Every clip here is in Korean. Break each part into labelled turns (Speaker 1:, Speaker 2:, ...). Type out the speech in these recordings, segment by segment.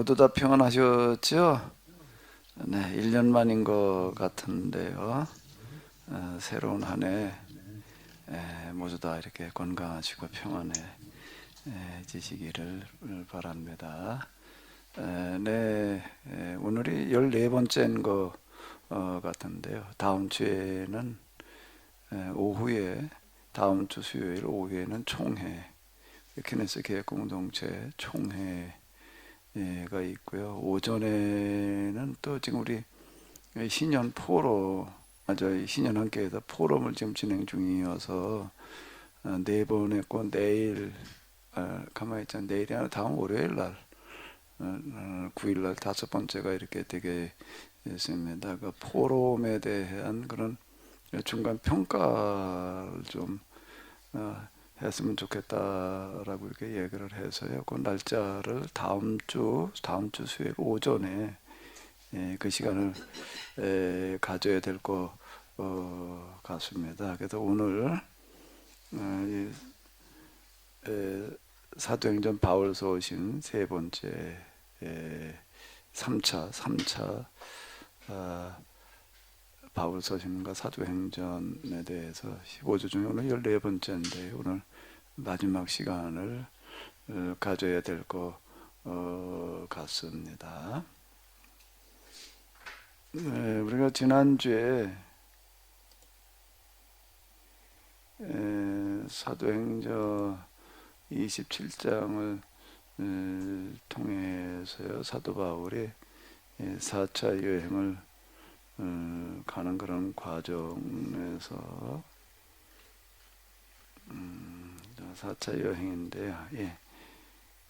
Speaker 1: 모두 다 평안하셨죠? 네, 1년 만인 것 같은데요. 새로운 한 해 모두 다 이렇게 건강하시고 평안해지시기를 바랍니다. 네, 오늘이 14번째인 것 같은데요. 다음 주에는 오후에 다음 주 수요일 오후에는 총회, 키네스 계획공동체 총회 가 있고요. 오전에는 또 지금 우리 신년 포럼, 저희 신년 함께해서 포럼을 지금 진행 중이어서 네 번 했고 내일 가만히 있자 내일이 아니라 다음 월요일 날 9일 날 다섯 번째가 이렇게 되게 있습니다. 그 포럼에 대한 그런 중간 평가를 좀 했으면 좋겠다라고 이렇게 얘기를 해서요. 그 날짜를 다음 주 수요일 오전에 그 시간을 가져야 될 것 같습니다. 그래서 오늘 이, 사도행전 바울서 오신 세 번째 3차 바울 서신과 사도행전에 대해서 15주 중에 오늘 14번째인데 오늘 마지막 시간을 가져야 될 것 같습니다. 우리가 지난주에 사도행전 27장을 통해서요, 사도 바울이 4차 여행을 가는 그런 과정에서 4차 여행인데요.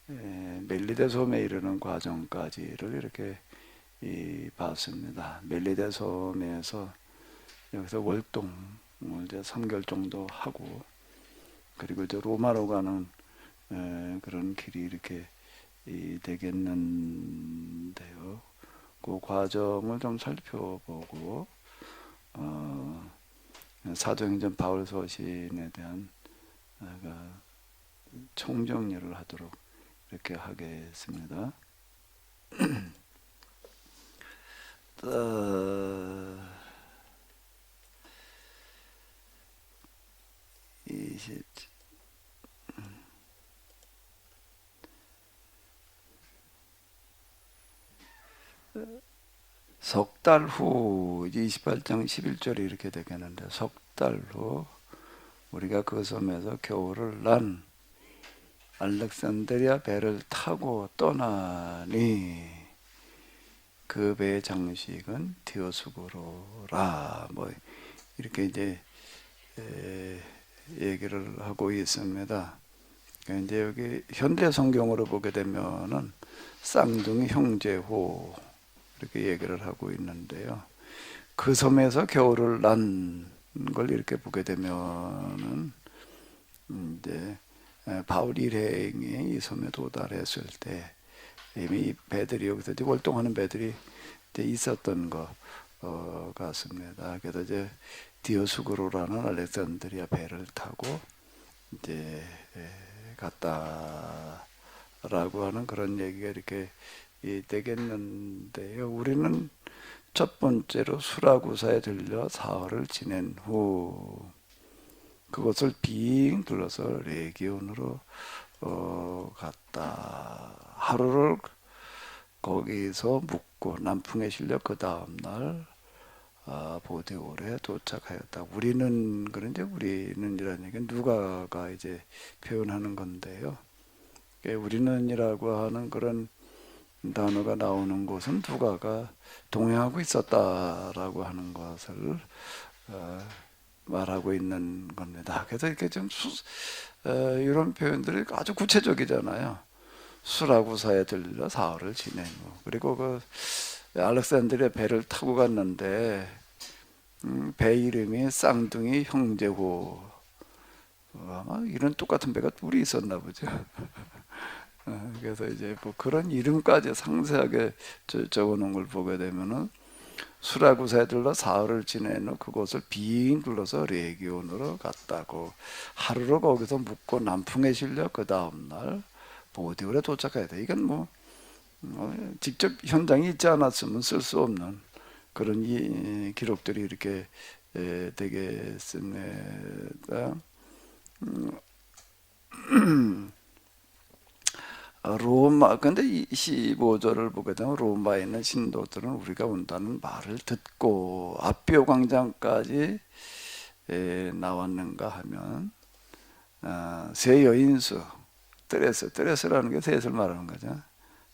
Speaker 1: 멜리데 섬에 이르는 과정까지를 이렇게 봤습니다. 멜리데 섬에서 여기서 월동을 이제 3개월 정도 하고, 그리고 이제 로마로 가는 그런 길이 이렇게 되겠는데요. 그 과정을 좀 살펴보고 사도행전 바울 서신에 대한 총정리를 하도록 이렇게 하겠습니다. 20 석 달 후 28장 11절이 이렇게 되겠는데, 석 달 후 우리가 그 섬에서 겨울을 난 알렉산드리아 배를 타고 떠나니 그 배의 장식은 디오스구로라, 뭐 이렇게 이제 얘기를 하고 있습니다. 그러니까 이제 여기 현대 성경으로 보게 되면은 쌍둥이 형제호 이렇게 얘기를 하고 있는데요. 그 섬에서 겨울을 난 걸 이렇게 보게 되면은 이제 바울 일행이 이 섬에 도달했을 때 이미 배들이 여기서 이제 월동하는 배들이 이제 있었던 것 같습니다. 그래서 이제 디오스구로라는 알렉산드리아 배를 타고 이제 갔다라고 하는 그런 얘기가 이렇게 되겠는데요. 우리는 첫 번째로 수라구사에 들려 사흘을 지낸 후 그것을 빙 둘러서 레기온으로 갔다. 하루를 거기서 묵고 남풍에 실려 그 다음날 보디올에 도착하였다. 우리는 그런데 우리는이라는 얘기는 누가가 이제 표현하는 건데요. 우리는이라고 하는 그런 단어가 나오는 곳은 누가가 동행하고 있었다라고 하는 것을 말하고 있는 겁니다. 그래서 이렇게 좀 이런 표현들이 아주 구체적이잖아요. 수라구사에 들러 사흘을 지내고, 그리고 그 알렉산드리아 배를 타고 갔는데 배 이름이 쌍둥이 형제호. 아마 이런 똑같은 배가 둘이 있었나 보죠. 그래서 이제 뭐 그런 이름까지 상세하게 적어놓은 걸 보게 되면은 수라구사에 들러 사흘을 지내는 그곳을 빙 둘러서 레기온으로 갔다고, 하루를 거기서 묵고 남풍에 실려 그 다음날 보디올에 도착해야 돼. 이건 뭐 직접 현장에 있지 않았으면 쓸 수 없는 그런 기록들이 이렇게 되겠습니다. 로마 근데 이 15절을 보게 되면 로마에 있는 신도들은 우리가 온다는 말을 듣고 아비오 광장까지 나왔는가 하면 세 여인수 뜨레스라는 게 셋을 말하는 거죠.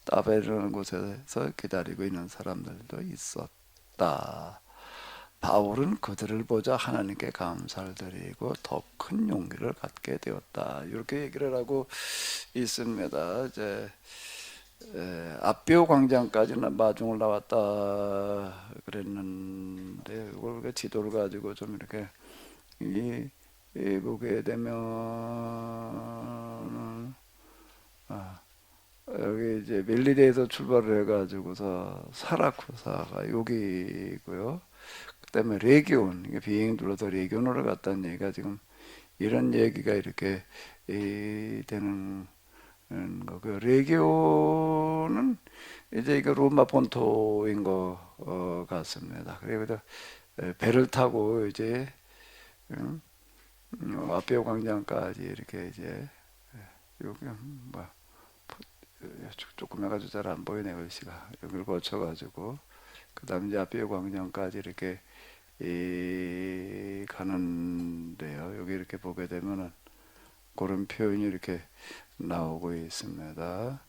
Speaker 1: 따베르라는 곳에서 기다리고 있는 사람들도 있었다. 바울은 그들을 보자 하나님께 감사를 드리고 더 큰 용기를 갖게 되었다. 이렇게 얘기를 하고 있습니다. 이제 아비오 광장까지는 마중을 나왔다 그랬는데 이걸 지도를 가지고 좀 이렇게 보게 되면 여기 이제 멜리데에서 출발을 해가지고서 사라쿠사가 여기고요. 그다음에 레기온, 비행 둘러서 레기온으로 갔다는 얘기가 지금 이런 얘기가 이렇게 되는 거고요. 레기온은 이제 이거 로마 본토인 것 같습니다. 그리고 배를 타고 이제 아비오 광장까지 이렇게 이제 여기 뭐 조금 해가지고 잘 안 보이네 글씨가 여기를 거쳐가지고 그 다음 이제 아비오 광장까지 이렇게 가는데요. 여기 이렇게 보게 되면은 그런 표현이 이렇게 나오고 있습니다.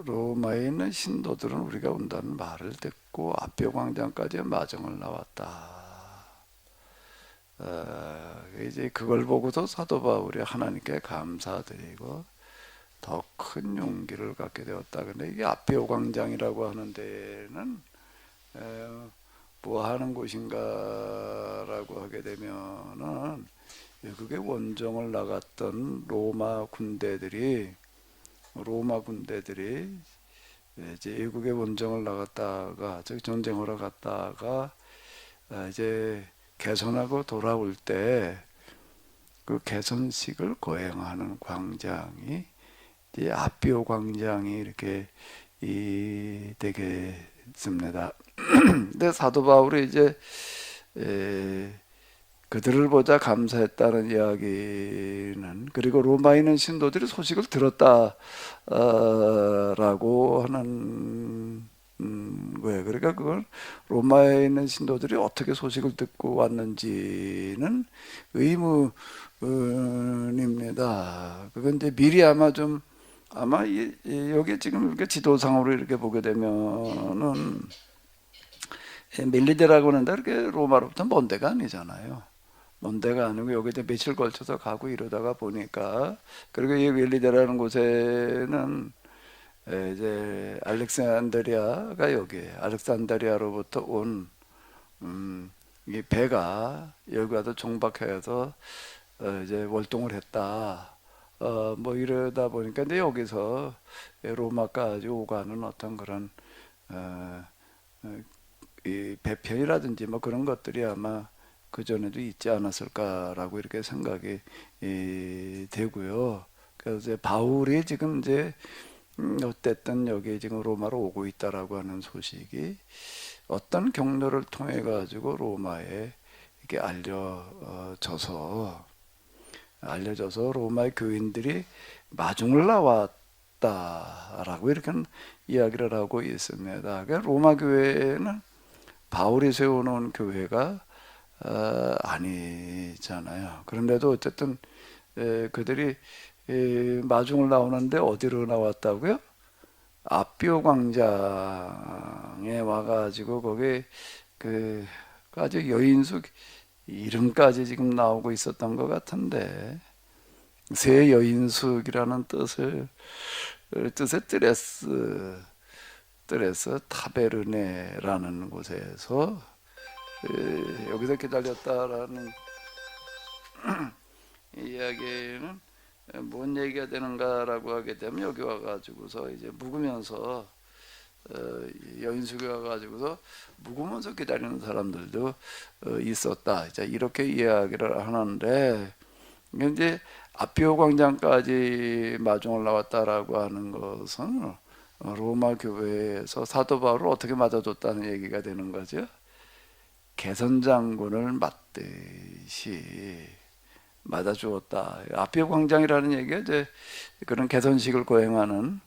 Speaker 1: 로마에 있는 신도들은 우리가 온다는 말을 듣고 아비오 광장까지 마중을 나왔다. 이제 그걸 보고도 사도 바울이 하나님께 감사드리고 더 큰 용기를 갖게 되었다. 근데 이게 아비오 광장이라고 하는 데는 뭐 하는 곳인가라고 하게 되면은 그게 원정을 나갔던 로마 군대들이 이제 외국에 원정을 나갔다가 전쟁하러 갔다가 이제 개선하고 돌아올 때 그 개선식을 거행하는 광장이 이제 아비오 광장이 이렇게 되겠습니다. 근데 사도 바울이 이제 그들을 보자 감사했다는 이야기는 그리고 로마에 있는 신도들이 소식을 들었다라고 하는 거예요. 그러니까 그걸 로마에 있는 신도들이 어떻게 소식을 듣고 왔는지는 의문입니다. 그건 이제 미리 아마 여기 지금 이렇게 지도상으로 이렇게 보게 되면은 멜리데라고 하는데 이렇게 로마로부터 먼 데가 아니잖아요. 먼 데가 아니고 여기 이제 며칠 걸쳐서 가고 이러다가 보니까 그리고 이 멜리데라는 곳에는 이제 알렉산드리아가 여기 알렉산드리아로부터 온 이 배가 여기 와서 정박해서 이제 월동을 했다. 뭐 이러다 보니까 근데 여기서 로마까지 오가는 어떤 그런 이 배편이라든지 뭐 그런 것들이 아마 그 전에도 있지 않았을까라고 이렇게 생각이 되고요. 그래서 이제 바울이 지금 이제 어쨌든 여기 지금 로마로 오고 있다라고 하는 소식이 어떤 경로를 통해 가지고 로마에 이렇게 알려져서 로마의 교인들이 마중을 나왔다라고 이렇게 이야기를 하고 있습니다. 그러니까 로마 교회는 바울이 세워놓은 교회가 아니잖아요. 그런데도 어쨌든 그들이 마중을 나오는데 어디로 나왔다고요? 아비오 광장에 와가지고 거기 그 아주 여인숙 이름까지 지금 나오고 있었던 것 같은데 새 여인숙이라는 뜻의 뜨레스 타베르네라는 곳에서 여기서 기다렸다라는 이야기는 뭔 얘기가 되는가라고 하게 되면 여기 와가지고서 이제 묵으면서 여인숙이 와가지고서 묵으면서 기다리는 사람들도 있었다. 이제 이렇게 이야기를 하는데 이제 아피오 광장까지 마중을 나왔다라고 하는 것은 로마 교회에서 사도 바울을 어떻게 맞아줬다는 얘기가 되는 거죠. 개선 장군을 맞듯이 맞아 주었다. 아피오 광장이라는 얘기가 이제 그런 개선식을 거행하는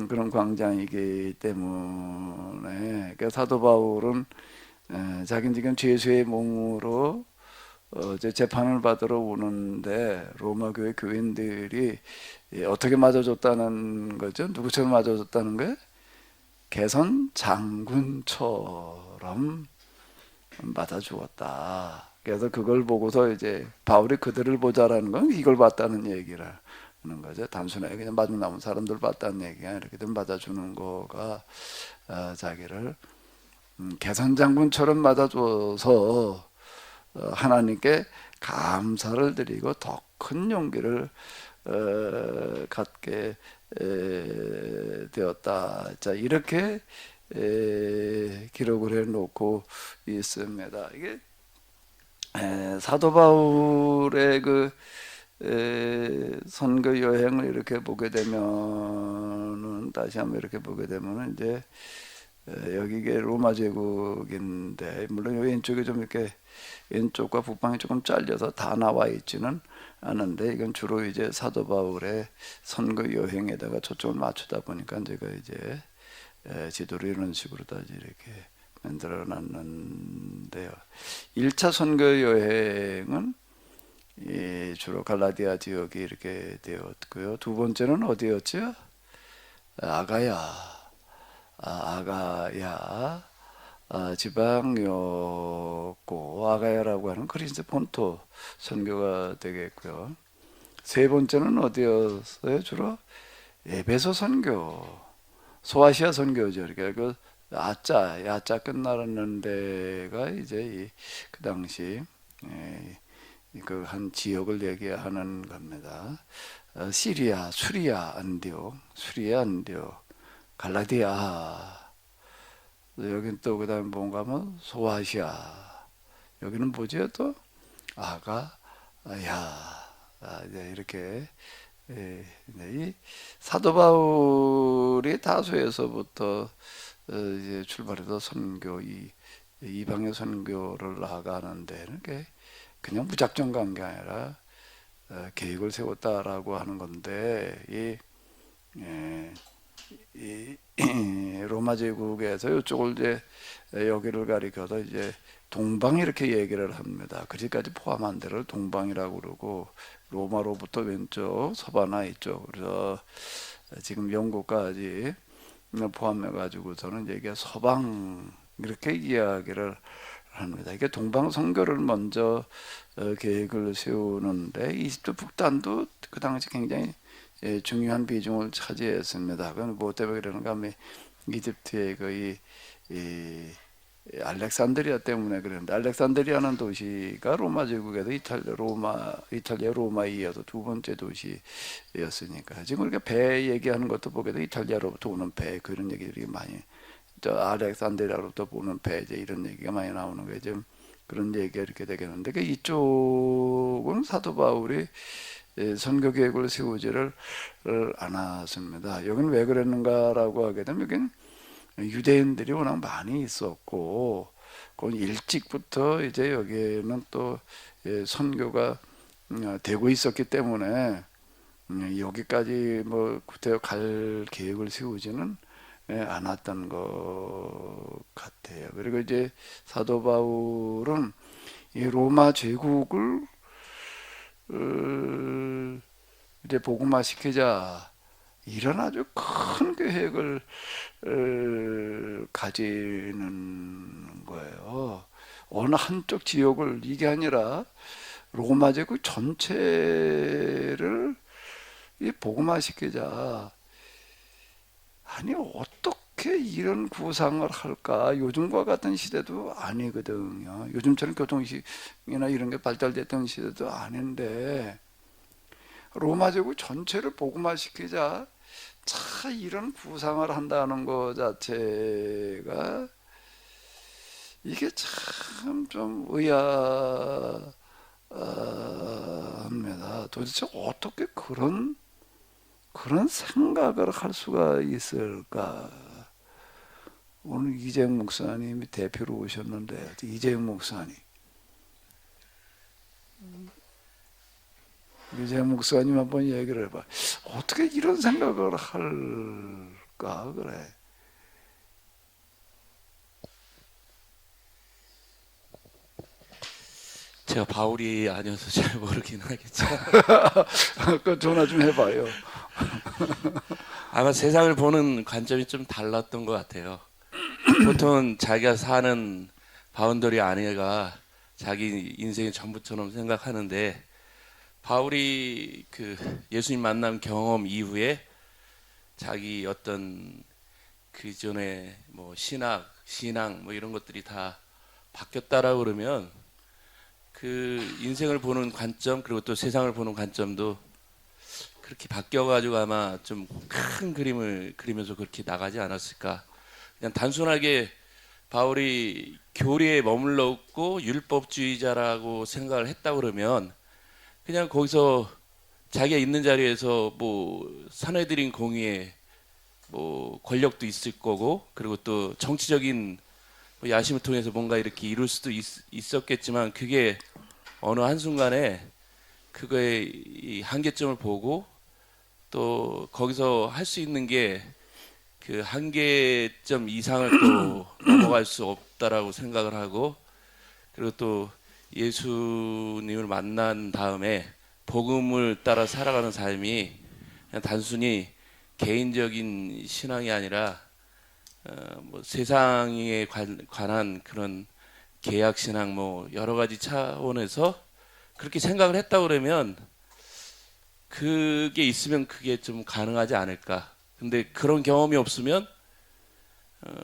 Speaker 1: 그런 광장이기 때문에 그 사도 바울은 자기는 지금 죄수의 몸으로 이제 재판을 받으러 오는데 로마 교회 교인들이 어떻게 맞아줬다는 거죠? 누구처럼 맞아줬다는 거예요? 개선 장군처럼 맞아주었다. 그래서 그걸 보고서 이제 바울이 그들을 보자라는 건 이걸 봤다는 얘기를 하는 거죠. 단순하게 그냥 마중 나온 사람들 봤다는 얘기가 이렇게든 맞아주는 거가 자기를 개선 장군처럼 맞아줘서 하나님께 감사를 드리고 더 큰 용기를 갖게 되었다. 자, 이렇게 기록을 해놓고 있습니다. 이게 사도 바울의 그 선교 여행을 이렇게 보게 되면은 다시 한번 이렇게 보게 되면은 이제 여기가 로마 제국인데 물론 여기 왼쪽에 좀 이렇게 왼쪽과 북방이 조금 잘려서 다 나와 있지는 않은데 이건 주로 이제 사도 바울의 선거 여행에다가 초점을 맞추다 보니까 제가 이제 지도를 이런 식으로 다 이렇게 만들어 놨는데요. 1차 선거 여행은 주로 갈라디아 지역이 이렇게 되었고요. 두 번째는 어디였죠? 아가야 지방이었고 아가야라고 하는 그리스 본토 선교가 되겠고요. 세 번째는 어디였어요? 주로 에베소 선교, 소아시아 선교죠. 그러니까 그 야자 끝나는 데가 이제 그 당시 그 한 지역을 얘기하는 겁니다. 시리아, 수리아, 안디옥, 갈라디아. 여긴 또 그다음 뭔가 하면 소아시아. 여기는 뭐지 또 이제 이렇게 이 사도 바울이 다소에서부터 이제 출발해서 선교 이방의 선교를 나가는 데는 그냥 무작정 간 게 아니라 계획을 세웠다라고 하는 건데 이 로마 제국에서 이쪽을 이제 여기를 가리켜서 이제 동방 이렇게 얘기를 합니다. 그리까지 포함한 데를 동방이라고 그러고 로마로부터 왼쪽 서바나 이쪽 그래서 지금 영국까지 포함해 가지고서는 이게 서방 이렇게 이야기를 합니다. 이게 동방 선교를 먼저 계획을 세우는데 이집트 북단도 그 당시 굉장히 중요한 비중을 차지했습니다. 그건 뭐 때문에 그러는가 하면 이집트의 이 알렉산드리아 때문에 그랬는데 알렉산드리아는 도시가 로마 제국에서 이탈리아 로마에 이어서 두 번째 도시였으니까 지금 우리가 배 얘기하는 것도 보게 돼 이탈리아로부터 오는 배 그런 얘기들이 많이 저 알렉산드리아로부터 오는 배 이제 이런 얘기가 많이 나오는 거예요. 지금 그런 얘기가 이렇게 되겠는데 이쪽은 사도 바울이 선교 계획을 세우지를 않았습니다. 여기는 왜 그랬는가라고 하게 되면 여기는 유대인들이 워낙 많이 있었고 그 일찍부터 이제 여기에는 또 선교가 되고 있었기 때문에 여기까지 뭐 구태여 갈 계획을 세우지는 않았던 것 같아요. 그리고 이제 사도 바울은 이 로마 제국을 이제 복음화 시키자 이런 아주 큰 계획을 가지는 거예요. 어느 한쪽 지역을 이게 아니라 로마 제국 전체를 복음화 시키자. 아니 어떻게 이런 구상을 할까? 요즘과 같은 시대도 아니거든요. 요즘처럼 교통식이나 이런 게 발달됐던 시대도 아닌데 로마 제국 전체를 복음화시키자. 차 이런 구상을 한다는 것 자체가 이게 참 좀 의아합니다. 도대체 어떻게 그런 생각을 할 수가 있을까? 오늘 이재영 목사님이 대표로 오셨는데, 이재영 목사님, 이재영 목사님 한번 얘기를 해봐. 어떻게 이런 생각을 할까? 그래.
Speaker 2: 제가 바울이 아니어서 잘 모르긴 하겠죠.
Speaker 1: 그 전화 좀 해봐요.
Speaker 2: 아마 세상을 보는 관점이 좀 달랐던 것 같아요. 보통 자기가 사는 바운더리 안에가 자기 인생의 전부처럼 생각하는데, 바울이 그 예수님 만남 경험 이후에 자기 어떤 그 전에 뭐 신앙 뭐 이런 것들이 다 바뀌었다라고 그러면 그 인생을 보는 관점 그리고 또 세상을 보는 관점도 그렇게 바뀌어가지고 아마 좀 큰 그림을 그리면서 그렇게 나가지 않았을까. 그냥 단순하게 바울이 교리에 머물렀고 율법주의자라고 생각을 했다 그러면 그냥 거기서 자기가 있는 자리에서 뭐 사내들인 공의에 뭐 권력도 있을 거고 그리고 또 정치적인 뭐 야심을 통해서 뭔가 이렇게 이룰 수도 있었겠지만 그게 어느 한순간에 그거의 이 한계점을 보고 또 거기서 할 수 있는 게 그 한계점 이상을 또 넘어갈 수 없다라고 생각을 하고 그리고 또 예수님을 만난 다음에 복음을 따라 살아가는 삶이 그냥 단순히 개인적인 신앙이 아니라 뭐 세상에 관한 그런 계약 신앙 뭐 여러 가지 차원에서 그렇게 생각을 했다 그러면 그게 있으면 그게 좀 가능하지 않을까. 근데 그런 경험이 없으면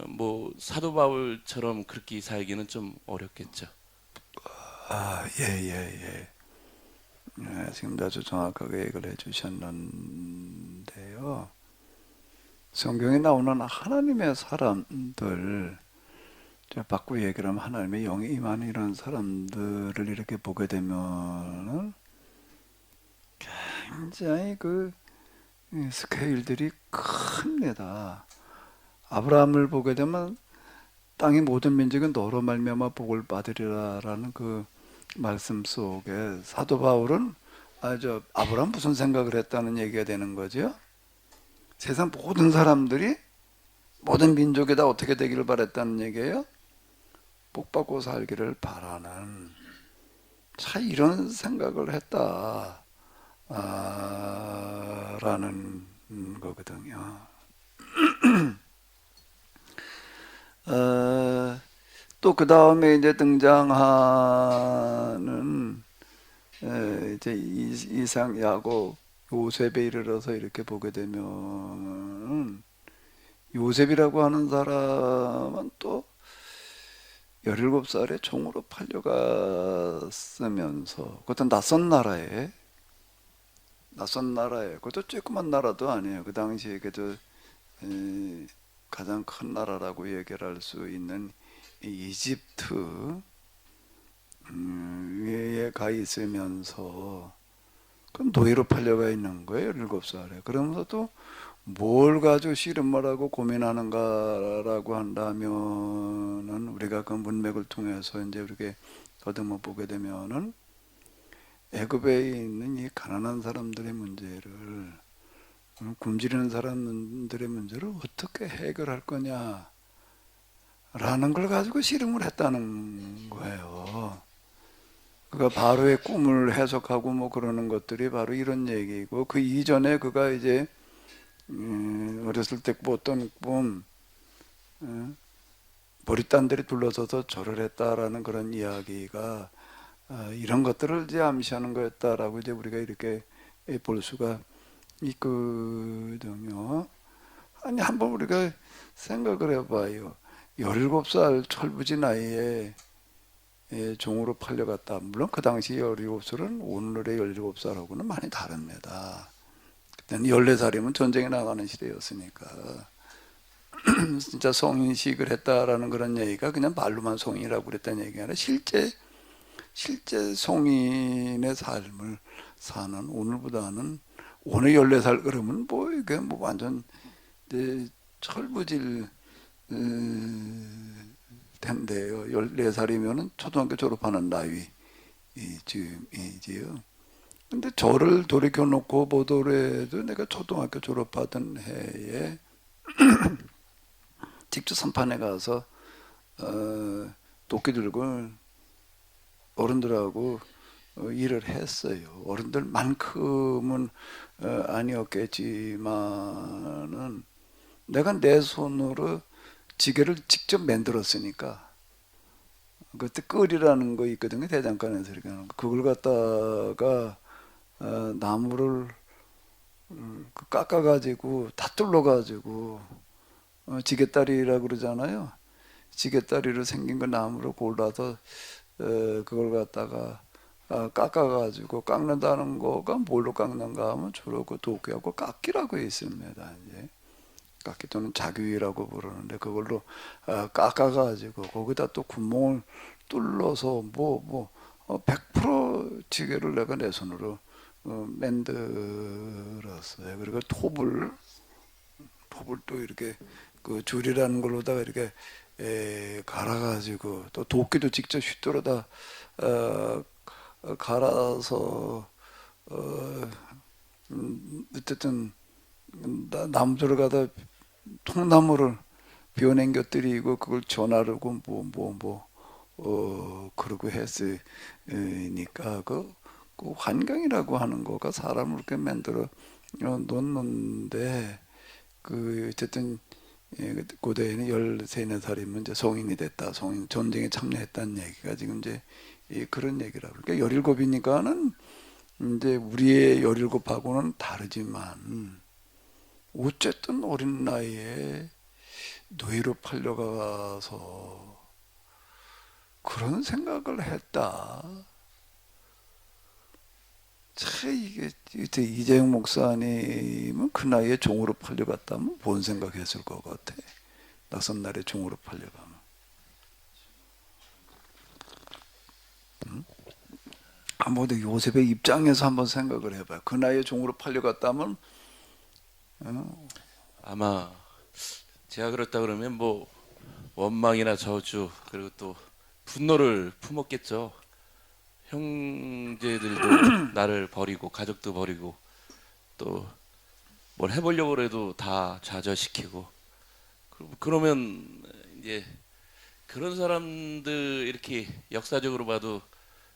Speaker 2: 뭐 사도 바울처럼 그렇게 살기는 좀 어렵겠죠.
Speaker 1: 예. 네, 지금 아주 정확하게 얘기를 해주셨는데요. 성경에 나오는 하나님의 사람들, 바꾸고 얘기를 하면 하나님의 영이 임하는 이런 사람들을 이렇게 보게 되면 굉장히 그 스케일들이 큽니다. 아브라함을 보게 되면 땅의 모든 민족은 너로 말미암아 복을 받으리라라는 그 말씀 속에 사도 바울은 아브라함 무슨 생각을 했다는 얘기가 되는 거죠. 세상 모든 사람들이 모든 민족에다 어떻게 되기를 바랬다는 얘기예요. 복 받고 살기를 바라는 이런 생각을 했다 라는 거거든요. 또 그 다음에 이제 등장하는 이제 이상 야곱 요셉에 이르러서 이렇게 보게 되면 요셉이라고 하는 사람은 또 17살에 종으로 팔려갔으면서 그것도 낯선 나라에 그것도 조그만 나라도 아니에요. 그 당시에 그래도 가장 큰 나라라고 얘기를 할 수 있는 이집트 위에 가 있으면서 그 노예로 팔려가 있는 거예요. 17살에. 그러면서 또 뭘 가지고 씨름을 하고 고민하는가라고 한다면은 우리가 그 문맥을 통해서 이제 이렇게 더듬어 보게 되면은 애굽에 있는 이 가난한 사람들의 문제를 굶주리는 사람들의 문제를 어떻게 해결할 거냐라는 걸 가지고 씨름을 했다는 거예요. 그가 바로의 꿈을 해석하고 뭐 그러는 것들이 바로 이런 얘기고 그 이전에 그가 이제 어렸을 때 꿨던 꿈 보릿단들이 둘러서서 절을 했다라는 그런 이야기가 이런 것들을 이제 암시하는 거였다라고 이제 우리가 이렇게 볼 수가 있거든요. 아니 한번 우리가 생각을 해봐요. 17살 철부지 나이에 종으로 팔려갔다. 물론 그 당시 17살은 오늘의 17살하고는 많이 다릅니다. 그때는 14살이면 전쟁에 나가는 시대였으니까 진짜 성인식을 했다라는 그런 얘기가 그냥 말로만 성인이라고 그랬다는 얘기가 아니라 실제 송인의 삶을 사는 오늘보다는 오늘 14살 그러면 뭐 이게 뭐 완전 이제 철부질 텐데요. 14살이면은 초등학교 졸업하는 나이쯤이지요. 근데 저를 돌이켜 놓고 보더라도 내가 초등학교 졸업하던 해에 직접 산판에 가서 도끼 들고 어른들하고 일을 했어요. 어른들만큼은 아니었겠지만은 내가 내 손으로 지게를 직접 만들었으니까 그때 끌이라는 거 있거든요. 대장간에서 이렇게 하는 거. 그걸 갖다가 나무를 깎아가지고 다 뚫러가지고 지게다리라고 그러잖아요. 지게다리로 생긴 거 나무로 골라서 그걸 갖다가 깎아가지고 깎는다는 거가 뭘로 깎는가 하면 주로 그 도끼하고 깎기라고 있습니다. 이제 깎기 또는 자귀라고 부르는데 그걸로 깎아가지고 거기다 또 구멍을 뚫러서 100% 지게를 내가 내 손으로 만들었어요. 그리고 톱을 또 이렇게 그 줄이라는 걸로다가 이렇게 갈아가지고 또 도끼도 직접 휘뚫어다 갈아서 어쨌든 나무 들어가다 통나무를 비워낸 것들이고 그걸 전하르고 그러고 했으니까 그 환경이라고 하는 거가 사람을 이렇게 만들어 놓는데 그 어쨌든 고대에는 13, 4살이면 이제 성인이 됐다. 성인 전쟁에 참여했다는 얘기가 지금 이제 그런 얘기라고. 그러니까 17이니까는 이제 우리의 17하고는 다르지만 어쨌든 어린 나이에 노예로 팔려가서 그런 생각을 했다. 참 이게 이재용 목사님은 그 나이에 종으로 팔려갔다면 뭔 생각했을 것 같아. 낯선 날에 종으로 팔려가면. 한번 요셉의 입장에서 한번 생각을 해봐요. 그 나이에 종으로 팔려갔다면
Speaker 2: 아마 제가 그렇다 그러면 뭐 원망이나 저주 그리고 또 분노를 품었겠죠. 형제들도 나를 버리고 가족도 버리고 또 뭘 해보려고 해도 다 좌절시키고 그러면 이제 그런 사람들 이렇게 역사적으로 봐도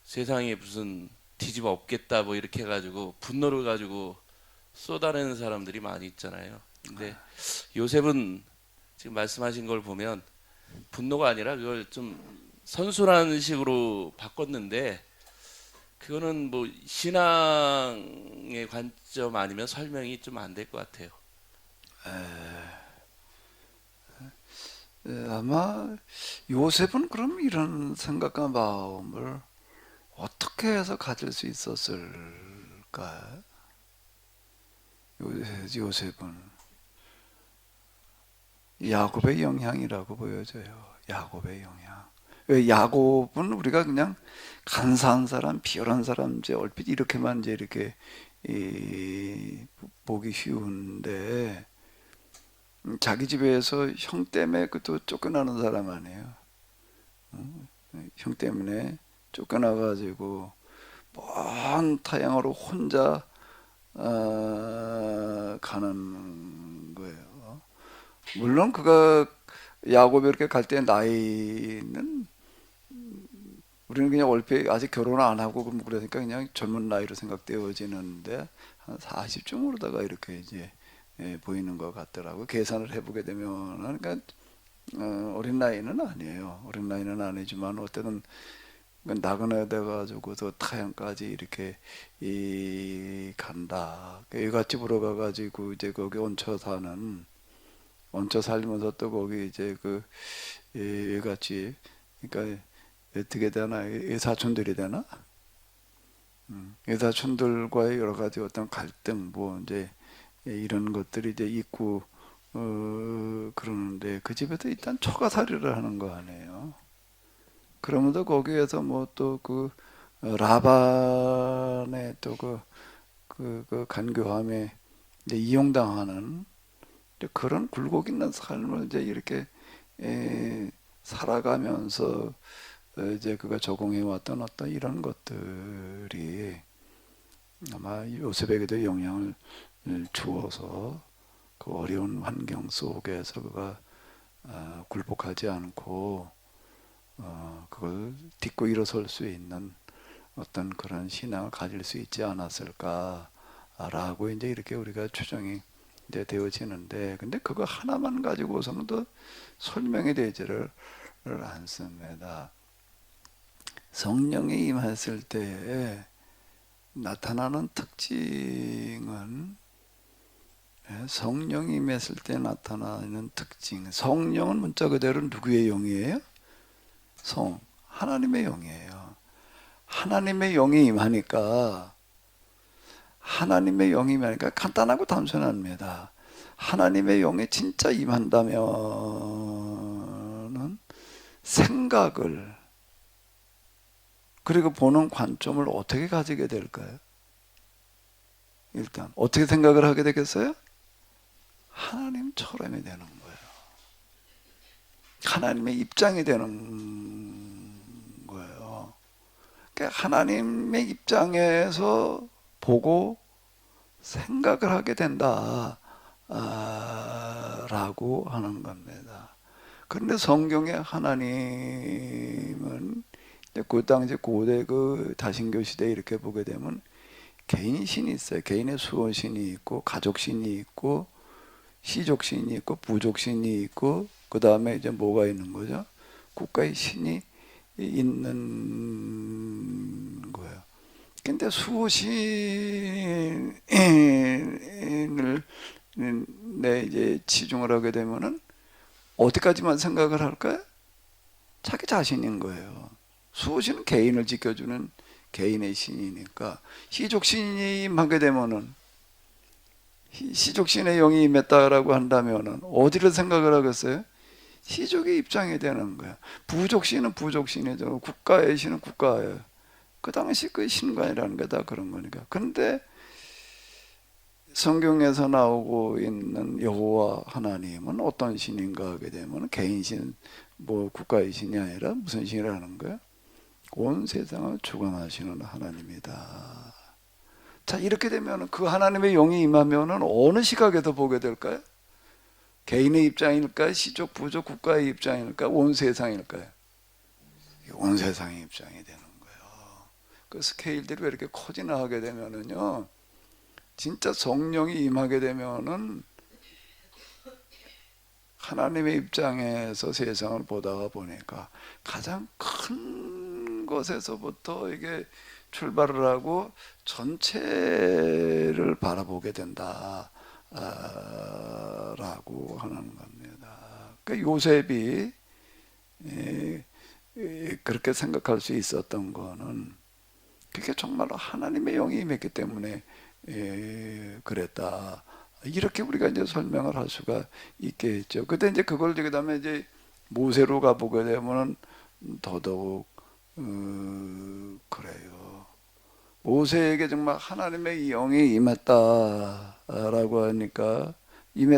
Speaker 2: 세상에 무슨 뒤집어 엎겠다 뭐 이렇게 해가지고 분노를 가지고 쏟아내는 사람들이 많이 있잖아요. 근데 요셉은 지금 말씀하신 걸 보면 분노가 아니라 그걸 좀 선순환 식으로 바꿨는데 그거는 뭐 신앙의 관점 아니면 설명이 좀 안 될 것 같아요.
Speaker 1: 아마 요셉은 그럼 이런 생각과 마음을 어떻게 해서 가질 수 있었을까? 요셉은 야곱의 영향이라고 보여져요. 야곱의 영향. 왜 야곱은 우리가 그냥 간사한 사람, 비열한 사람 이제 얼핏 이렇게만 이제 이렇게 보기 쉬운데 자기 집에서 형 때문에 그또 쫓겨나는 사람 아니에요. 형 때문에 쫓겨나가지고 먼 타향으로 혼자 가는 거예요. 물론 그가 야곱이 이렇게 갈 때 나이는 우리는 그냥 얼핏 아직 결혼 안 하고 그러니까 그냥 젊은 나이로 생각되어지는데 한 40쯤으로다가 이렇게 이제 보이는 것 같더라고. 계산을 해보게 되면은 그러니까 어린 나이는 아니에요. 어린 나이는 아니지만 어쨌든 나그네 돼가지고서 타향까지 이렇게 간다. 애같이 불어가가지고 이제 거기 얹혀 살면서 또 거기 이제 그 애같이 그러니까 어떻게 되나 애사촌들이 되나? 애사촌들과의 여러 가지 어떤 갈등 뭐 이제 이런 것들이 이제 있고 그러는데 그 집에서 일단 처가살이를 하는 거 아니에요. 그러면서 거기에서 뭐 또 그 라반의 또 그 간교함에 이제 이용당하는 그런 굴곡 있는 삶을 이제 이렇게 살아가면서 이제 그가 적응해 왔던 어떤 이런 것들이 아마 요셉에게도 영향을 주어서 그 어려운 환경 속에서 그가 굴복하지 않고 그걸 딛고 일어설 수 있는 어떤 그런 신앙을 가질 수 있지 않았을까라고 이제 이렇게 우리가 추정이 이제 되어지는데, 근데 그거 하나만 가지고서는 또 설명이 되지를 않습니다. 성령이 임했을 때 나타나는 특징은, 성령이 임했을 때 나타나는 특징, 성령은 문자 그대로 누구의 영이에요? 하나님의 영이에요. 하나님의 영이 임하니까, 간단하고 단순합니다. 하나님의 영이 진짜 임한다면은 생각을, 그리고 보는 관점을 어떻게 가지게 될까요? 일단 어떻게 생각을 하게 되겠어요? 하나님처럼이 되는 거예요. 하나님의 입장이 되는 거예요. 그러니까 하나님의 입장에서 보고 생각을 하게 된다 라고 하는 겁니다. 그런데 성경의 하나님은 그 당시 고대 그 다신교 시대에 이렇게 보게 되면 개인 신이 있어요. 개인의 수호신이 있고, 가족신이 있고, 시족신이 있고, 부족신이 있고, 그 다음에 이제 뭐가 있는 거죠? 국가의 신이 있는 거예요. 근데 수호신을 이제 치중을 하게 되면은 어디까지만 생각을 할까요? 자기 자신인 거예요. 수호신은 개인을 지켜주는 개인의 신이니까, 시족신이 임하게 되면은, 시족신의 영이 임했다라고 한다면은 어디를 생각을 하겠어요? 시족의 입장이 되는 거야. 부족신은 부족신이죠. 국가의 신은 국가예요. 그 당시 그 신관이라는 게 다 그런 거니까. 근데 성경에서 나오고 있는 여호와 하나님은 어떤 신인가 하게 되면 개인 신, 뭐 국가의 신이 아니라 무슨 신이라는 거야? 온 세상을 주관하시는 하나님이다. 자, 이렇게 되면 그 하나님의 영이 임하면은 어느 시각에서 보게 될까요? 개인의 입장일까요? 시족, 부족, 국가의 입장일까요? 온 세상일까요? 온 세상의 입장이 되는 거예요. 그 스케일들이 왜 이렇게 커지나 하게 되면은요, 진짜 성령이 임하게 되면은 하나님의 입장에서 세상을 보다가 보니까 가장 큰 것에서부터 이게 출발을 하고 전체를 바라보게 된다 라고 하는 겁니다. 그러니까 요셉이 그렇게 생각할 수 있었던 거는 그게 정말로 하나님의 영이 임했기 때문에 그랬다. 이렇게 우리가 이제 설명을 할 수가 있겠죠. 그때 이제 그걸 그다음에 이제 모세로 가보게 되면은 더더욱 그래요. 모세에게 정말 하나님의 영이 임했다라고 하니까,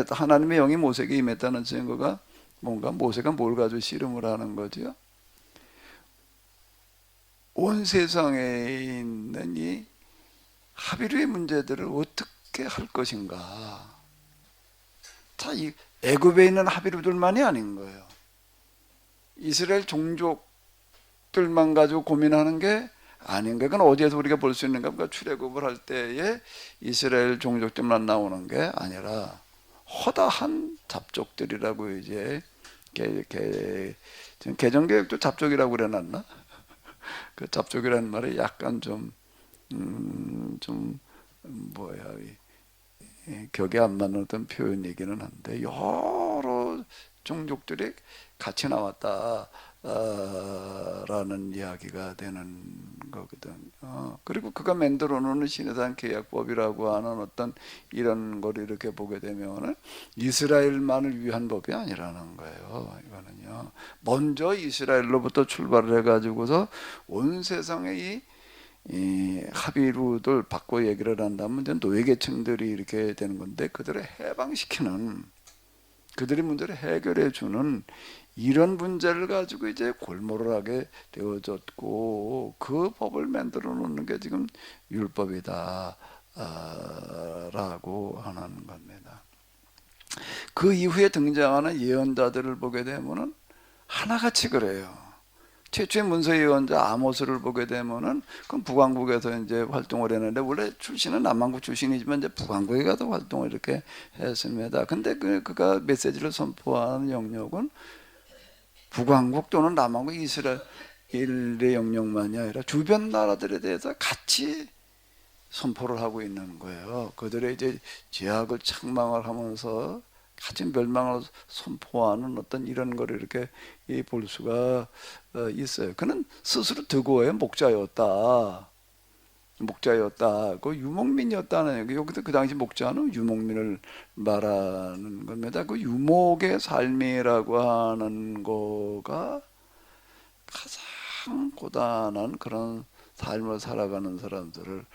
Speaker 1: 하나님의 영이 모세에게 임했다는 증거가 뭔가, 모세가 뭘 가지고 씨름을 하는 거죠? 온 세상에 있는 이 하비루의 문제들을 어떻게 할 것인가. 자, 이 애굽에 있는 하비루들만이 아닌 거예요. 이스라엘 종족들만 가지고 고민하는 게 아닌 거예요. 그건 어디에서 우리가 볼 수 있는가? 그러니까 출애굽을 할 때에 이스라엘 종족들만 나오는 게 아니라 허다한 잡족들이라고 이제 개정개혁도 잡족이라고 그래놨나? 그 잡족이라는 말이 약간 좀 격에 안 맞는 어떤 표현이기는 한데, 여러 종족들이 같이 나왔다 라는 이야기가 되는 거거든. 그리고 그가 만들어 놓은 시내산 계약법이라고 하는 어떤 이런 걸 이렇게 보게 되면 이스라엘만을 위한 법이 아니라는 거예요. 이거는요, 먼저 이스라엘로부터 출발을 해가지고서 온 세상의 이 이 합의루들 받고 얘기를 한다면 이제 노예계층들이 이렇게 되는 건데, 그들을 해방시키는, 그들의 문제를 해결해 주는 이런 문제를 가지고 이제 골몰하게 되어졌고, 그 법을 만들어 놓는 게 지금 율법이다 라고 하는 겁니다. 그 이후에 등장하는 예언자들을 보게 되면은 하나같이 그래요. 최초의 문서 예언자 아모스를 보게 되면은 그건 북왕국에서 이제 활동을 했는데, 원래 출신은 남왕국 출신이지만 이제 북왕국에 가서 활동을 이렇게 했습니다. 근데 그가 메시지를 선포하는 영역은 북왕국 또는 남왕국 이스라엘의 영역만이 아니라 주변 나라들에 대해서 같이 선포를 하고 있는 거예요. 그들의 이제 제약을 책망을 하면서 같이 멸망을 선포하는 어떤 이런 거를 이렇게 볼 수가 있어요. 그는 스스로 드고의 목자였다. 목자였다. 그 유목민이었다는, 여기서 그 당시 목자는 유목민을 말하는 겁니다. 그 유목의 삶이라고 하는 거가 가장 고단한 그런 삶을 살아가는 사람들을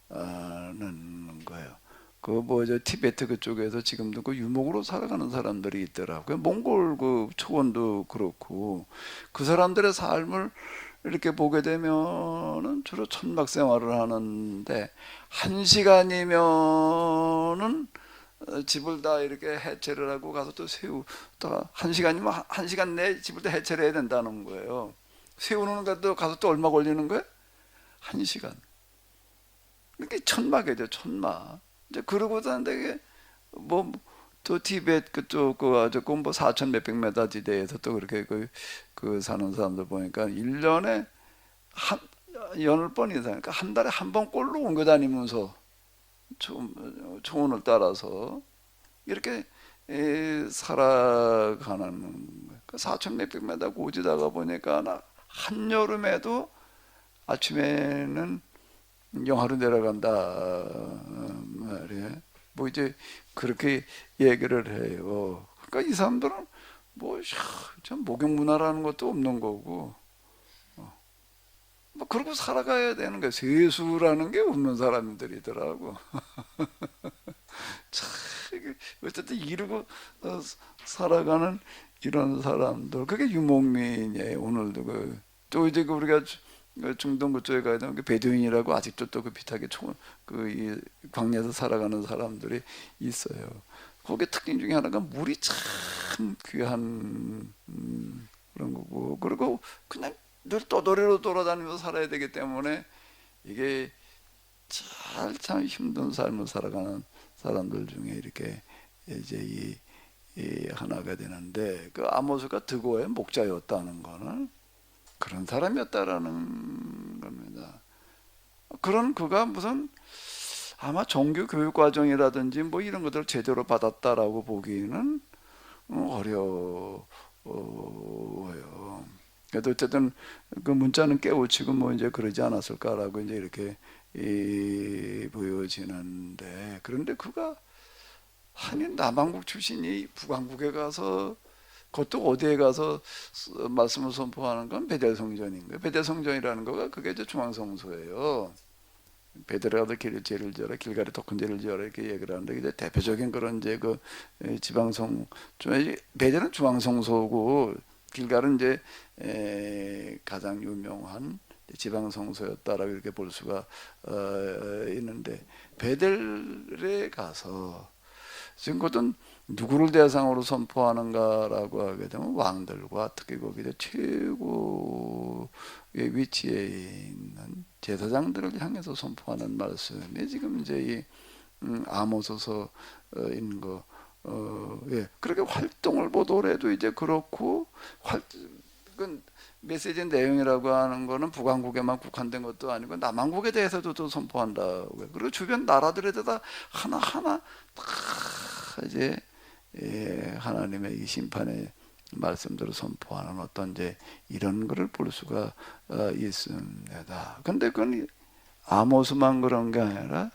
Speaker 1: 말하는 거예요. 그 뭐죠, 티베트 그쪽에서 지금도 그 유목으로 살아가는 사람들이 있더라고요. 몽골 그 초원도 그렇고, 그 사람들의 삶을 이렇게 보게 되면은 주로 천막 생활을 하는데, 1시간이면은 집을 다 이렇게 해체를 하고 가서 또 세우다가, 1시간이면 1시간 내에 집을 다 해체를 해야 된다는 거예요. 세우는 것도 가서 또 얼마 걸리는 거예요? 1시간. 이게 천막이죠, 천막. 이제 그러고 사는데, 뭐또 티베트 그쪽 뭐 4천 몇백 메다 지대에서 또 그렇게 그 사는 사람들 보니까 1년에 한 10번 이상, 그러니까 한 달에 한 번 꼴로 옮겨 다니면서 초원을 따라서 이렇게 살아가는, 4천 몇백 메다 고지다가 보니까 한여름에도 아침에는 영하로 내려간다 말이에요. 뭐 이제 그렇게 얘기를 해요. 그러니까 이 사람들은 참 목욕 문화라는 것도 없는 거고, 뭐 그러고 살아가야 되는 거예요. 세수라는 게 없는 사람들이더라고. 참 어쨌든 이러고 살아가는 이런 사람들, 그게 유목민이에요. 오늘도 또 이제 우리가 중동 그쪽에 가야 되는 그 베두인이라고 아직도 또 그 비슷하게 이 광야에서 살아가는 사람들이 있어요. 거기에 특징 중에 하나가 물이 참 귀한 그런 거고, 그리고 그냥 늘 떠돌이로 돌아다니면서 살아야 되기 때문에 이게 참 힘든 삶을 살아가는 사람들 중에 이렇게 이제 이 하나가 되는데, 그 아모스가 드고의 목자였다는 거는 그런 사람이었다라는 겁니다. 그런 그가 무슨 아마 종교 교육 과정이라든지 뭐 이런 것들을 제대로 받았다라고 보기는 어려워요. 그래도 어쨌든 그 문자는 깨우치고 뭐 이제 그러지 않았을까라고 이제 이렇게 보여지는데, 그런데 그가 한인 남왕국 출신이 북왕국에 가서, 그것도 어디에 가서 말씀을 선포하는 건 베델 성전인 거예요. 베델 성전이라는 거가 그게 이제 중앙성소예요. 베델에 가서 제를 지어라, 길갈에 더 큰 제를 지어라 이렇게 얘기를 하는데, 이제 대표적인 그런 이제 그 지방성, 베델은 중앙성소고 길갈은 이제 가장 유명한 지방성소였다라고 이렇게 볼 수가 있는데, 베델에 가서 지금 그것은 누구를 대상으로 선포하는가라고 하게 되면 왕들과, 특히 거기에 최고의 위치에 있는 제사장들을 향해서 선포하는 말씀이 지금 이제 이 아모스서인 거. 예. 그렇게 활동을 보더라도 이제 그렇고, 그 메시지 내용이라고 하는 거는 북왕국에만 국한된 것도 아니고 남왕국에 대해서도 또 선포한다고요. 그리고 주변 나라들에다가 하나하나 다 이제 하나님의 이 심판의 말씀들을 선포하는 어떤 이제 이런 거를 볼 수가 있습니다. 근데 그건 아모스만 그런 게 아니라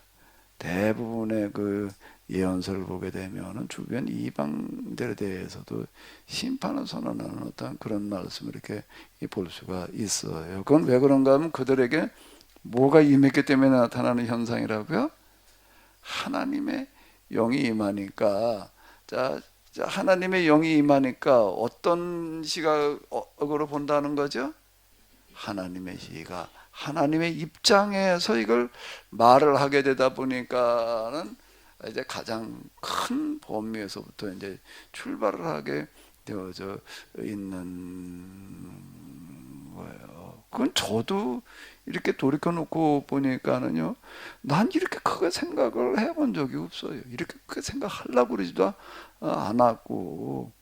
Speaker 1: 대부분의 그 예언서를 보게 되면은 주변 이방들에 대해서도 심판을 선언하는 어떤 그런 말씀을 이렇게 볼 수가 있어요. 그건 왜 그런가 하면 그들에게 뭐가 임했기 때문에 나타나는 현상이라고요? 하나님의 영이 임하니까. 자, 하나님의 영이 임하니까 어떤 시각으로 본다는 거죠? 하나님의 시각, 하나님의 입장에서 이걸 말을 하게 되다 보니까는 이제 가장 큰 범위에서부터 이제 출발을 하게 되어져 있는 거예요. 그건 저도 이렇게 돌이켜 놓고 보니까는요, 난 이렇게 크게 생각을 해본 적이 없어요. 이렇게 크게 생각하려고 그러지도 않았고,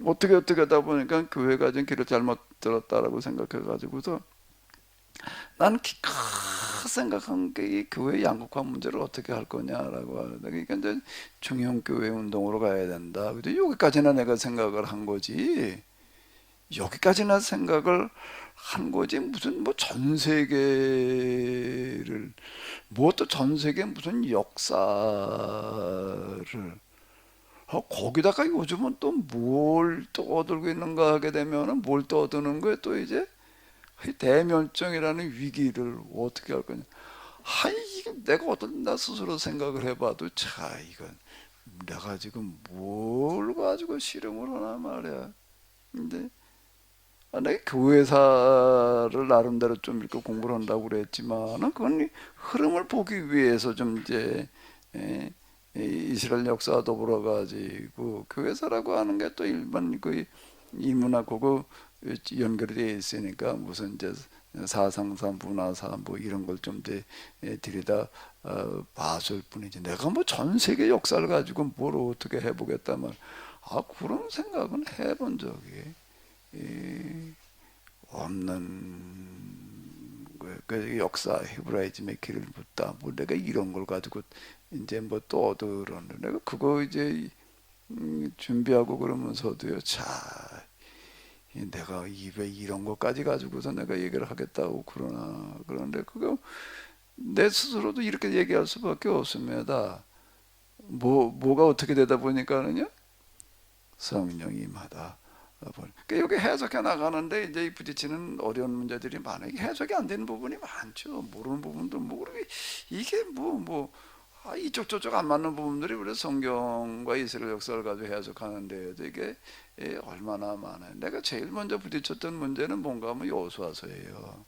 Speaker 1: 어떻게 하다 보니까 교회가 좀 길을 잘못 들었다라고 생각해가지고서 나는 기껏 생각한 게 이 교회 양극화 문제를 어떻게 할 거냐라고 하는데, 그러니까 이제 중형교회 운동으로 가야 된다. 근데 여기까지나 내가 생각을 한 거지. 여기까지나 생각을 한 거지. 무슨 뭐 전 세계를, 뭐 또 전 세계 무슨 역사를, 거기다가 요즘은 또 뭘 또 얻고 있는가 하게 되면은 뭘 또 얻는 거예요. 또 이제 대멸종이라는 위기를 어떻게 할 거냐. 이거 내가 나 스스로 생각을 해봐도 이건 내가 지금 뭘 가지고 실험을 하나 말이야. 근데 내가 교회사를 나름대로 좀 이렇게 공부를 한다고 그랬지만은 그건 흐름을 보기 위해서 좀 이제 이스라엘 역사와 더불어 가지고 교회사라고 하는 게 또 일반 그 인문학하고 연결이 돼 있으니까 무슨 이제 사상사, 문화사 뭐 이런 걸 좀 들여다 봤을 뿐이지. 내가 뭐 전 세계 역사를 가지고 뭘 어떻게 해보겠다면 그런 생각은 해본 적이 없는 거예요. 그 역사 헤브라이즘의 길을 묻다. 뭐 내가 이런 걸 가지고 이제 뭐 또 얻으려는 내가 그거 이제 준비하고 그러면서도요. 내가 입에 이런 것까지 가지고서 내가 얘기를 하겠다고 그러는데 그거 내 스스로도 이렇게 얘기할 수밖에 없습니다. 뭐가 어떻게 되다 보니까는요. 성령이 임하다. 그러니까 여기 해석해 나가는데 이제 부딪히는 어려운 문제들이 많아요. 이게 해석이 안 되는 부분이 많죠. 모르는 부분도 뭐 이게 이쪽 저쪽 안 맞는 부분들이 우리 성경과 이스라엘 역사를 가지고 해석하는데 이게 얼마나 많아요. 내가 제일 먼저 부딪혔던 문제는 뭔가 하면 여호수아서예요.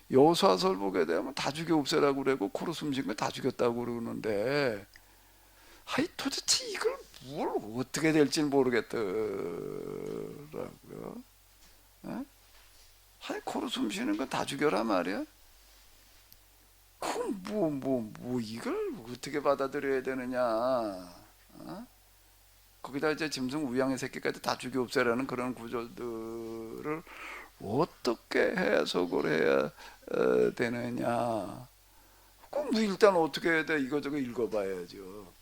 Speaker 1: 여호수아서를 보게 되면 다 죽여 없애라고 그러고 코로 숨진 거 다 죽였다고 그러는데 도대체 이걸 뭘 어떻게 될지 모르겠더라고요. 코로 숨 쉬는 건 다 죽여라 말이야. 그럼 이걸 어떻게 받아들여야 되느냐. 거기다 이제 짐승 우양의 새끼까지 다 죽여 없애라는 그런 구조들을 어떻게 해석을 해야 되느냐. 그럼 일단 어떻게 해야 돼? 이거저거 읽어봐야죠.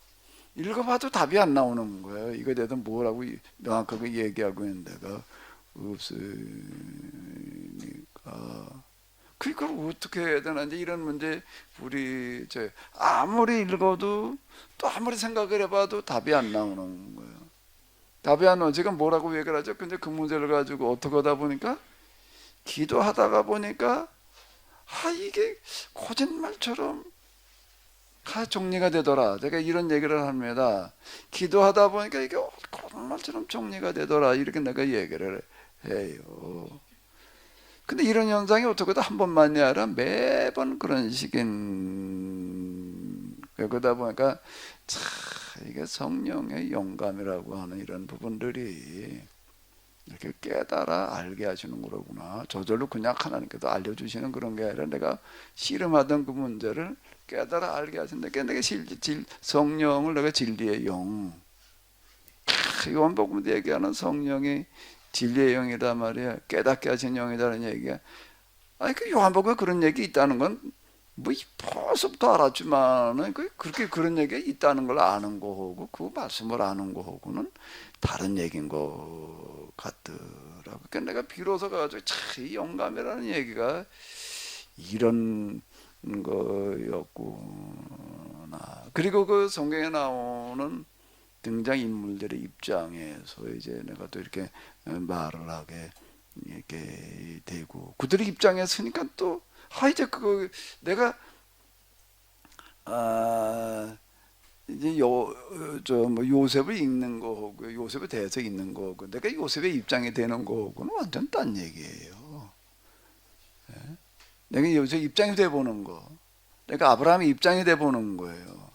Speaker 1: 읽어봐도 답이 안 나오는 거예요. 이거에 대해서 뭐라고 명확하게 얘기하고 있는 데가 없으니까. 그걸 어떻게 해야 되나 이제 이런 문제 우리 아무리 읽어도 또 아무리 생각을 해봐도 답이 안 나오는 거예요. 답이 안 나오. 지금 뭐라고 얘기를 하죠? 근데 그 문제를 가지고 어떻게 하다 보니까 기도하다가 보니까 이게 거짓말처럼 정리가 되더라. 제가 이런 얘기를 합니다. 기도하다 보니까 이게 거짓말처럼 정리가 되더라. 이렇게 내가 얘기를 해요. 근데 이런 현상이 어떻게든 한 번만이 아니라 매번 그런 식인 그러다 보니까 이게 성령의 영감이라고 하는 이런 부분들이 이렇게 깨달아 알게 하시는 거구나. 저절로 그냥 하나님께서 알려주시는 그런 게 아니라 내가 씨름하던 그 문제를 깨달아 알게 하신다. 내가 성령을 내가 진리의 영. 요한복음에 얘기하는 성령이 진리의 영이다 말이야. 깨닫게 하신 영이다는 얘기야. 그 요한복음에 그런 얘기 있다는 건 벌써부터 알았지만은 그렇게 그런 얘기가 있다는 걸 아는 거하고 그 말씀을 아는 거하고는 다른 얘기인 것 같더라고. 그러니까 내가 비로소 가지고 이 영감이라는 얘기가 이런 거였구나. 그리고 그 성경에 나오는 등장 인물들의 입장에서 이제 내가 또 이렇게 말을 하게 이렇게 되고, 그들의 입장에 서니까 또 이제 그 내가 이제 저 뭐 요셉을 읽는 거하고 요셉에 대해서 읽는 거하고 내가 요셉의 입장이 되는 거하고는 완전 딴 얘기예요. 내가 요셉 입장이 돼 보는 거, 내가 아브라함의 입장이 돼 보는 거예요.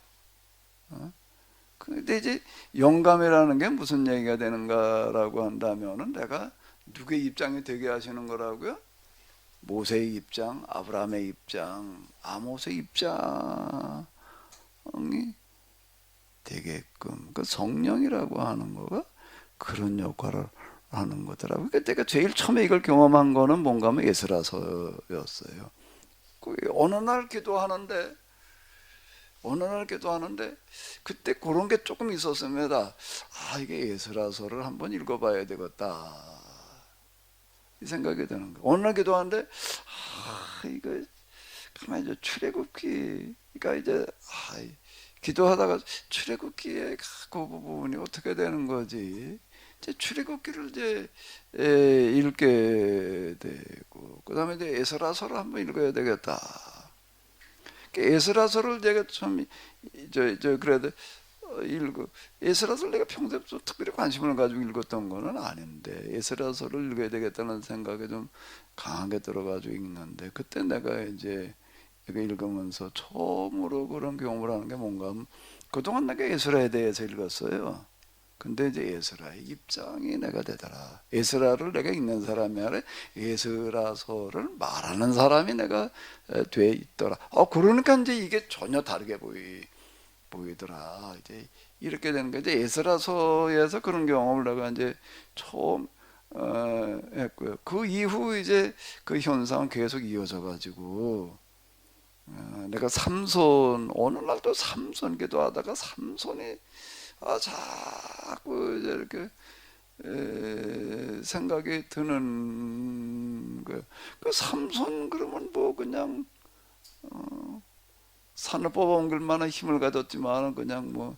Speaker 1: 근데 이제 영감이라는 게 무슨 얘기가 되는가라고 한다면은 내가 누구의 입장이 되게 하시는 거라고요? 모세의 입장, 아브라함의 입장, 아모스의 입장이 되게끔 그 성령이라고 하는 거가 그런 역할을 하는 거더라고요. 그러니까 내가 제일 처음에 이걸 경험한 거는 뭔가 하면 에스라서였어요. 어느 날 기도하는데 그때 그런 게 조금 있었습니다. 이게 에스라서를 한번 읽어봐야 되겠다 이 생각이 드는 거예요. 어느 날 기도하는데 이거 가만히 이제 출애굽기가 이제 기도하다가 출애굽기의 그 부분이 어떻게 되는 거지? 이제 출애굽기를 이제 읽게 되고, 그 다음에 이제 에스라서를 한번 읽어야 되겠다. 에스라서를 내가 좀 그래도 읽고, 에스라서를 내가 평소에 특별히 관심을 가지고 읽었던 거는 아닌데 에스라서를 읽어야 되겠다는 생각이 좀 강하게 들어가지고 읽는데, 그때 내가 이제 이거 읽으면서 처음으로 그런 경험을 하는 게 뭔가 하면, 그동안 내가 에스라에 대해서 읽었어요. 근데 이제 에스라의 입장이 내가 되더라. 에스라를 내가 읽는 사람이 아니라 에스라서를 말하는 사람이 내가 돼 있더라. 그러니까 이제 이게 전혀 다르게 보이더라. 이제 이렇게 되는 게 이제 에스라서에서 그런 경험을 내가 이제 처음 했고요. 그 이후 이제 그 현상은 계속 이어져 가지고 내가 삼손, 어느 날 또 삼손 기도하다가 삼손이 자꾸 이렇게 생각이 드는 그 삼손 그러면 뭐 그냥 산을 뽑아온 만한 힘을 가졌지만 그냥 뭐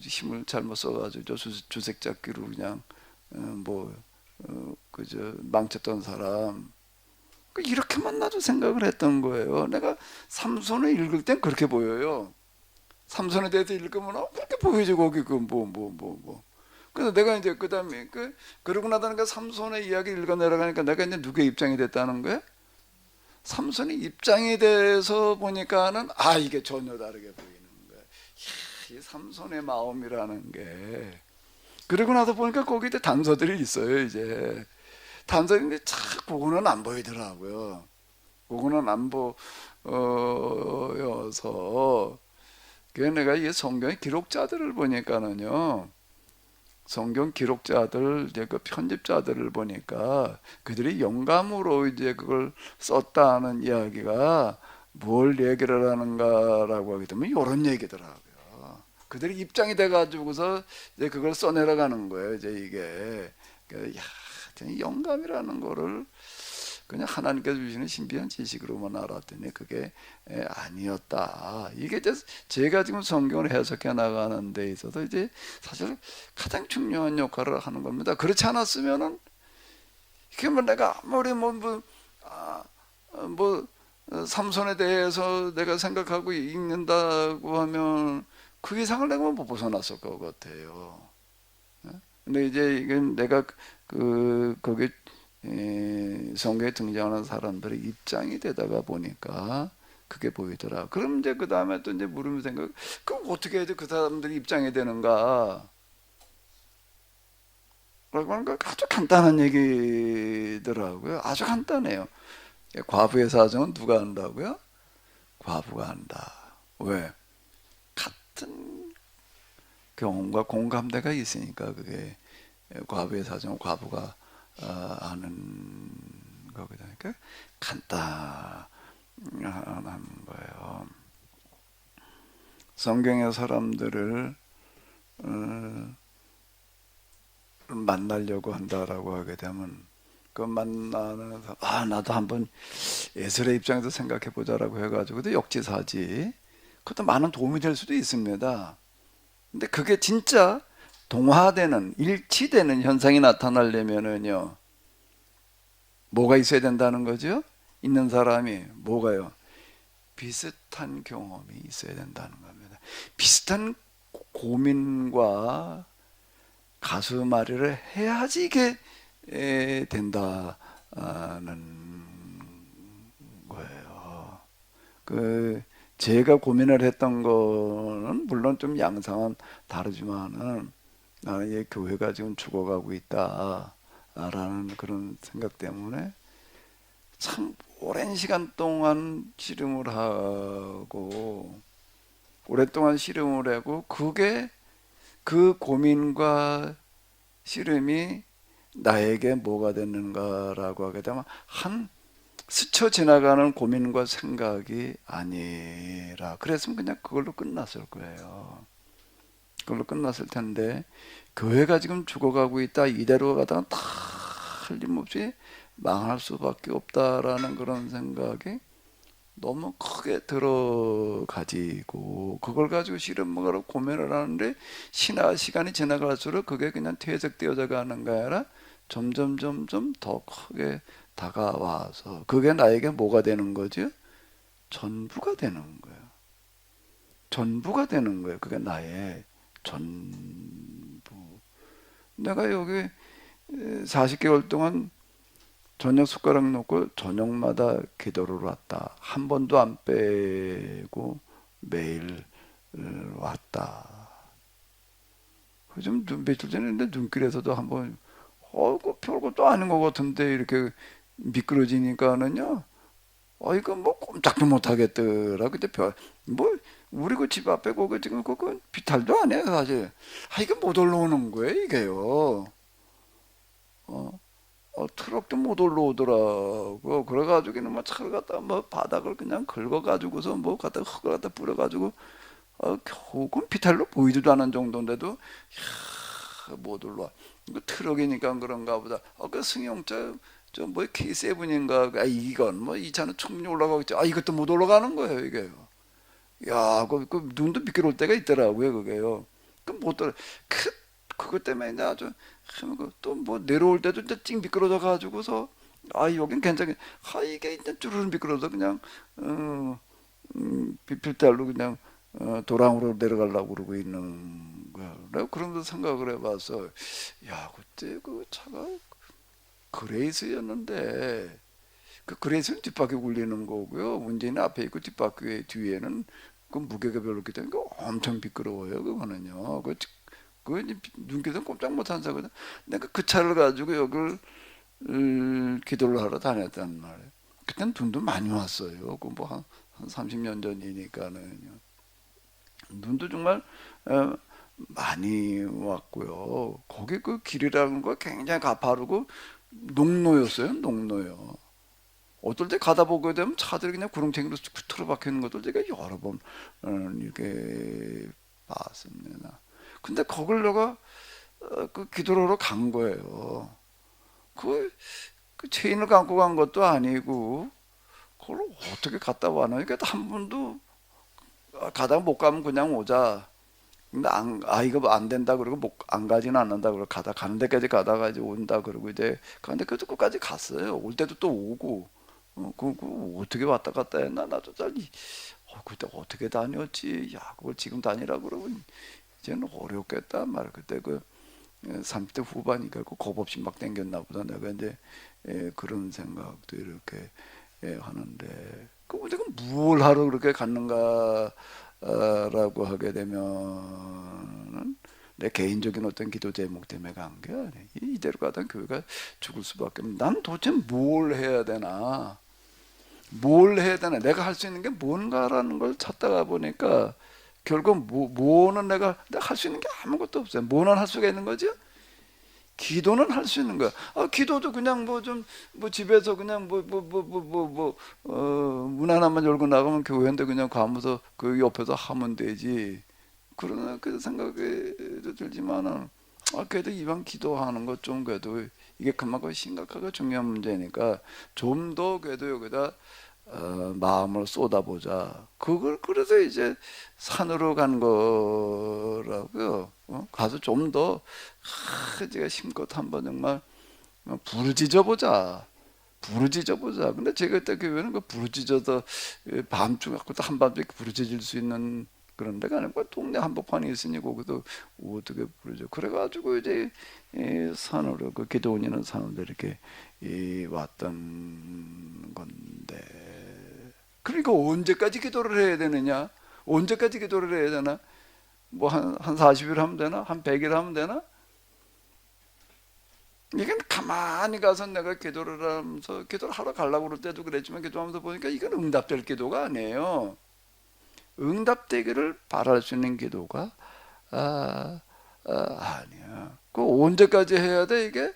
Speaker 1: 힘을 잘못 써가지고 주색 잡기로 그냥 그저 망쳤던 사람, 이렇게만 나도 생각을 했던 거예요. 내가 삼손을 읽을 땐 그렇게 보여요. 삼손에 대해서 읽으면 그렇게 보이지 거기 그래서 내가 이제 그다음에 그러고 나다니까 삼손의 이야기 읽어 내려가니까 내가 이제 누구의 입장이 됐다는 거야? 삼손의 입장에 대해서 보니까는 이게 전혀 다르게 보이는 거야. 이 삼손의 마음이라는 게, 그러고 나서 보니까 거기에 단서들이 있어요. 이제 단서인데 그거는 안 보이더라고요. 그거는 안 보여서 그래서 내가 이 성경의 기록자들을 보니까는요, 성경 기록자들 이제 그 편집자들을 보니까 그들이 영감으로 이제 그걸 썼다는 이야기가 뭘 얘기를 하는가라고 하게 되면 이런 얘기더라고요. 그들이 입장이 돼가지고서 이제 그걸 써내려가는 거예요. 이제 이게 영감이라는 거를 그냥 하나님께서 주시는 신비한 지식으로만 알았더니 그게 아니었다. 이게 이제 제가 지금 성경을 해석해 나가는 데 있어서 이제 사실 가장 중요한 역할을 하는 겁니다. 그렇지 않았으면은 이게 내가 아무리 삼손에 대해서 내가 생각하고 읽는다고 하면 그 이상을 내가 못 벗어났을 것 같아요. 근데 이제 이건 내가 거기 성경에 등장하는 사람들의 입장이 되다가 보니까 그게 보이더라. 그럼 이제 그 다음에 또 이제 물으면 생각, 그럼 어떻게 해야 돼? 그 사람들이 입장이 되는가? 라고 하는 거 아주 간단한 얘기더라고요. 아주 간단해요. 과부의 사정은 누가 한다고요? 과부가 한다. 왜? 같은 경험과 공감대가 있으니까 그게 과부의 사정은 과부가 아는 거거든요. 그러니까 간단한 거예요. 성경의 사람들을 만나려고 한다라고 하게 되면 그 만나는 나도 한번 예술의 입장에서 생각해 보자라고 해가지고 그것도 역지사지. 그것도 많은 도움이 될 수도 있습니다. 근데 그게 진짜 동화되는 일치되는 현상이 나타나려면은요 뭐가 있어야 된다는 거죠? 있는 사람이 뭐가요? 비슷한 경험이 있어야 된다는 겁니다. 비슷한 고민과 가슴앓이를 해야지 이게 된다는 거예요. 그 제가 고민을 했던 거는 물론 좀 양상은 다르지만은 나는 이 교회가 지금 죽어가고 있다라는 그런 생각 때문에 참 오랜 시간 동안 씨름을 하고 오랫동안 씨름을 하고 그게 그 고민과 씨름이 나에게 뭐가 됐는가라고 하게 되면 한 스쳐 지나가는 고민과 생각이 아니라 그랬으면 그냥 그걸로 끝났을 거예요. 그걸로 끝났을 텐데 교회가 지금 죽어가고 있다 이대로 가다가 다 틀림없이 망할 수밖에 없다라는 그런 생각이 너무 크게 들어가지고 그걸 가지고 씨름하고 고민을 하는데 시간이 지나갈수록 그게 그냥 퇴색되어져 가는 게 아니라 점점 더 크게 다가와서 그게 나에게 뭐가 되는 거죠? 전부가 되는 거예요. 전부가 되는 거예요. 그게 나의 전부. 내가 여기 40개월 동안 저녁 숟가락 놓고 저녁마다 기도를 왔다. 한 번도 안 빼고 매일 왔다. 좀 며칠 전에 내 눈길에서도 한번 그 별것도 아닌 것 같은데 이렇게 미끄러지니까는요. 이거 뭐 꼼짝도 못 하겠더라. 근데 뭐 우리 그 집 앞에 거기 지금 그거 비탈도 아니에요 사실. 이거 못 올라오는 거예요 이게요. 어. 트럭도 못 올라오더라고. 그래가지고 그냥 뭐 차를 갖다가 뭐 바닥을 그냥 긁어가지고서 뭐 갖다 흙을 갖다 뿌려가지고 겨우 그 비탈로 보이지도 않은 정도인데도 못 올라와. 그 트럭이니까 그런가 보다. 그 승용차 저뭐 K7인가 이건 뭐 이 차는 충분히 올라가고 있죠. 이것도 못 올라가는 거예요 이게요. 야, 그 눈도 미끄러울 때가 있더라고요 그게요. 그못 들어. 그것 때문에 이제 아주 또 뭐 내려올 때도 이제 찡 미끄러져 가지고서 여긴 괜찮게 이게 이제 쭈르르 미끄러져 그냥 비필달로 그냥 도랑으로 내려가려고 그러고 있는 거야. 내가 그러면서 생각을 해봐서 야 그때 그 차가 그레이스였는데 그 그레이스는 뒷바퀴 굴리는 거고요. 문제는 앞에 있고 뒷바퀴 뒤에는 그 무게가 별로 없기 때문에 엄청 미끄러워요. 그거는요. 눈길은 꼼짝 못한 사거든. 내가 그 차를 가지고 여기를 기도를 하러 다녔단 말이에요. 그땐 눈도 많이 왔어요. 그 뭐 한 30년 전이니까는요. 눈도 정말 많이 왔고요. 거기 그 길이라는 거 굉장히 가파르고 농로였어요. 농로요. 어떨 때 가다 보게 되면 차들이 그냥 구렁텅이로 틀어박혀 있는 것들 제가 여러 번 이렇게 봤습니다. 근데 거길 내가 그 기도를 하러 간 거예요. 그 체인을 감고 간 것도 아니고 그걸 어떻게 갔다 와나? 그러니까 한 번도 가다가 못 가면 그냥 오자. 근데 이거 안 된다 그러고 안 가지는 않는다 그러고 가는 데까지 가다가 이제 온다 그러고 이제 근데 그 끝까지 갔어요. 올 때도 또 오고 그 어떻게 왔다 갔다 했나 나도 그때 어떻게 다녔지? 야 그걸 지금 다니라 그러면 이제는 어렵겠다 말 그때 그 30대 후반이니까 겁 없이 막 땡겼나 보다 내가 이제 그런 생각도 이렇게 하는데 내가 뭘 하러 그렇게 갔는가 라고 하게 되면은 내 개인적인 어떤 기도 제목 때문에 간 게 아니에요. 이대로 가다 교회가 죽을 수밖에 없는. 난 도대체 뭘 해야 되나? 뭘 해야 되나? 내가 할 수 있는 게 뭔가라는 걸 찾다가 보니까 결국 뭐는 내가 할 수 있는 게 아무것도 없어요. 뭐는 할 수가 있는 거죠? 기도는 할 수 있는 거야. 기도도 그냥 뭐 집에서 그냥 문 하나만 열고 나가면 교회인데 그냥 가면서 그 옆에서 하면 되지. 그러나 그 생각이 들지만은 그래도 이번 기도하는 것 좀 그래도 이게 그만큼 심각하고 중요한 문제니까 좀 더 그래도 여기다 마음을 쏟아보자. 그걸 그래서 이제 산으로 간 거라고요. 가서 좀 더 제가 힘껏 한번 정말 부르짖어 보자. 부르짖어 보자. 근데 제가 그때 교회는 그 부르짖어서 밤중에 또 한밤중에 부르짖을 수 있는 그런 데가 아니고 동네 한복판이 있으니 거기도 어떻게 부르죠. 그래가지고 이제 산으로 그 기도원이는 산으로 이렇게 왔던 건데. 그러니까 언제까지 기도를 해야 되느냐? 언제까지 기도를 해야 되나? 뭐 한 40일 하면 되나? 한 100일 하면 되나? 이건 가만히 가서 내가 기도를 하면서 기도를 하러 가려고 그럴 때도 그랬지만 기도하면서 보니까 이건 응답될 기도가 아니에요. 응답되기를 바랄 수 있는 기도가 아니야. 그 언제까지 해야 돼 이게?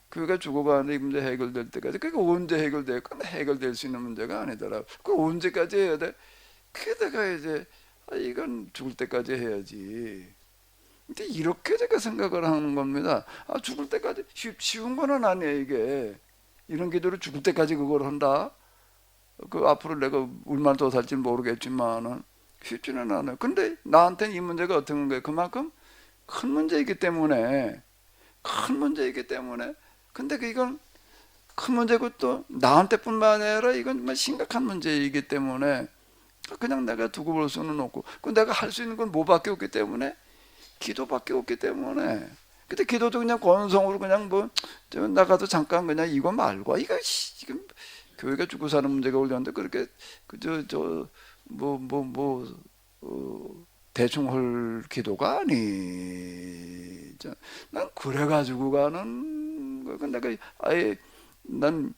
Speaker 1: 그가 죽어가는 이 문제 해결될 때까지. 그게 언제 해결될까? 해결될 수 있는 문제가 아니더라. 그 언제까지 해야 돼? 그게 내가 이제 이건 죽을 때까지 해야지. 근데 이렇게 제가 생각을 하는 겁니다. 죽을 때까지 쉬운 거는 아니에요 이게. 이런 기도를 죽을 때까지 그걸 한다. 그 앞으로 내가 얼마나 더 살지 모르겠지만은 쉽지는 않아요. 근데 나한테는 이 문제가 어떤 거예요? 그만큼 큰 문제이기 때문에 근데 이건 큰 문제고 또 나한테뿐만 아니라 이건 정말 심각한 문제이기 때문에 그냥 내가 두고 볼 수는 없고 그 내가 할 수 있는 건 뭐밖에 없기 때문에 기도밖에 없기 때문에. 근데 기도도 그냥 권성으로 그냥 뭐 나가서 잠깐 그냥 이거 말고 이거 지금 교회가 죽고 사는 문제가 올렸는데 그렇게 그저 대충 할 기도가 아니죠. 난 그래가지고 가는 거. 내가 아예 난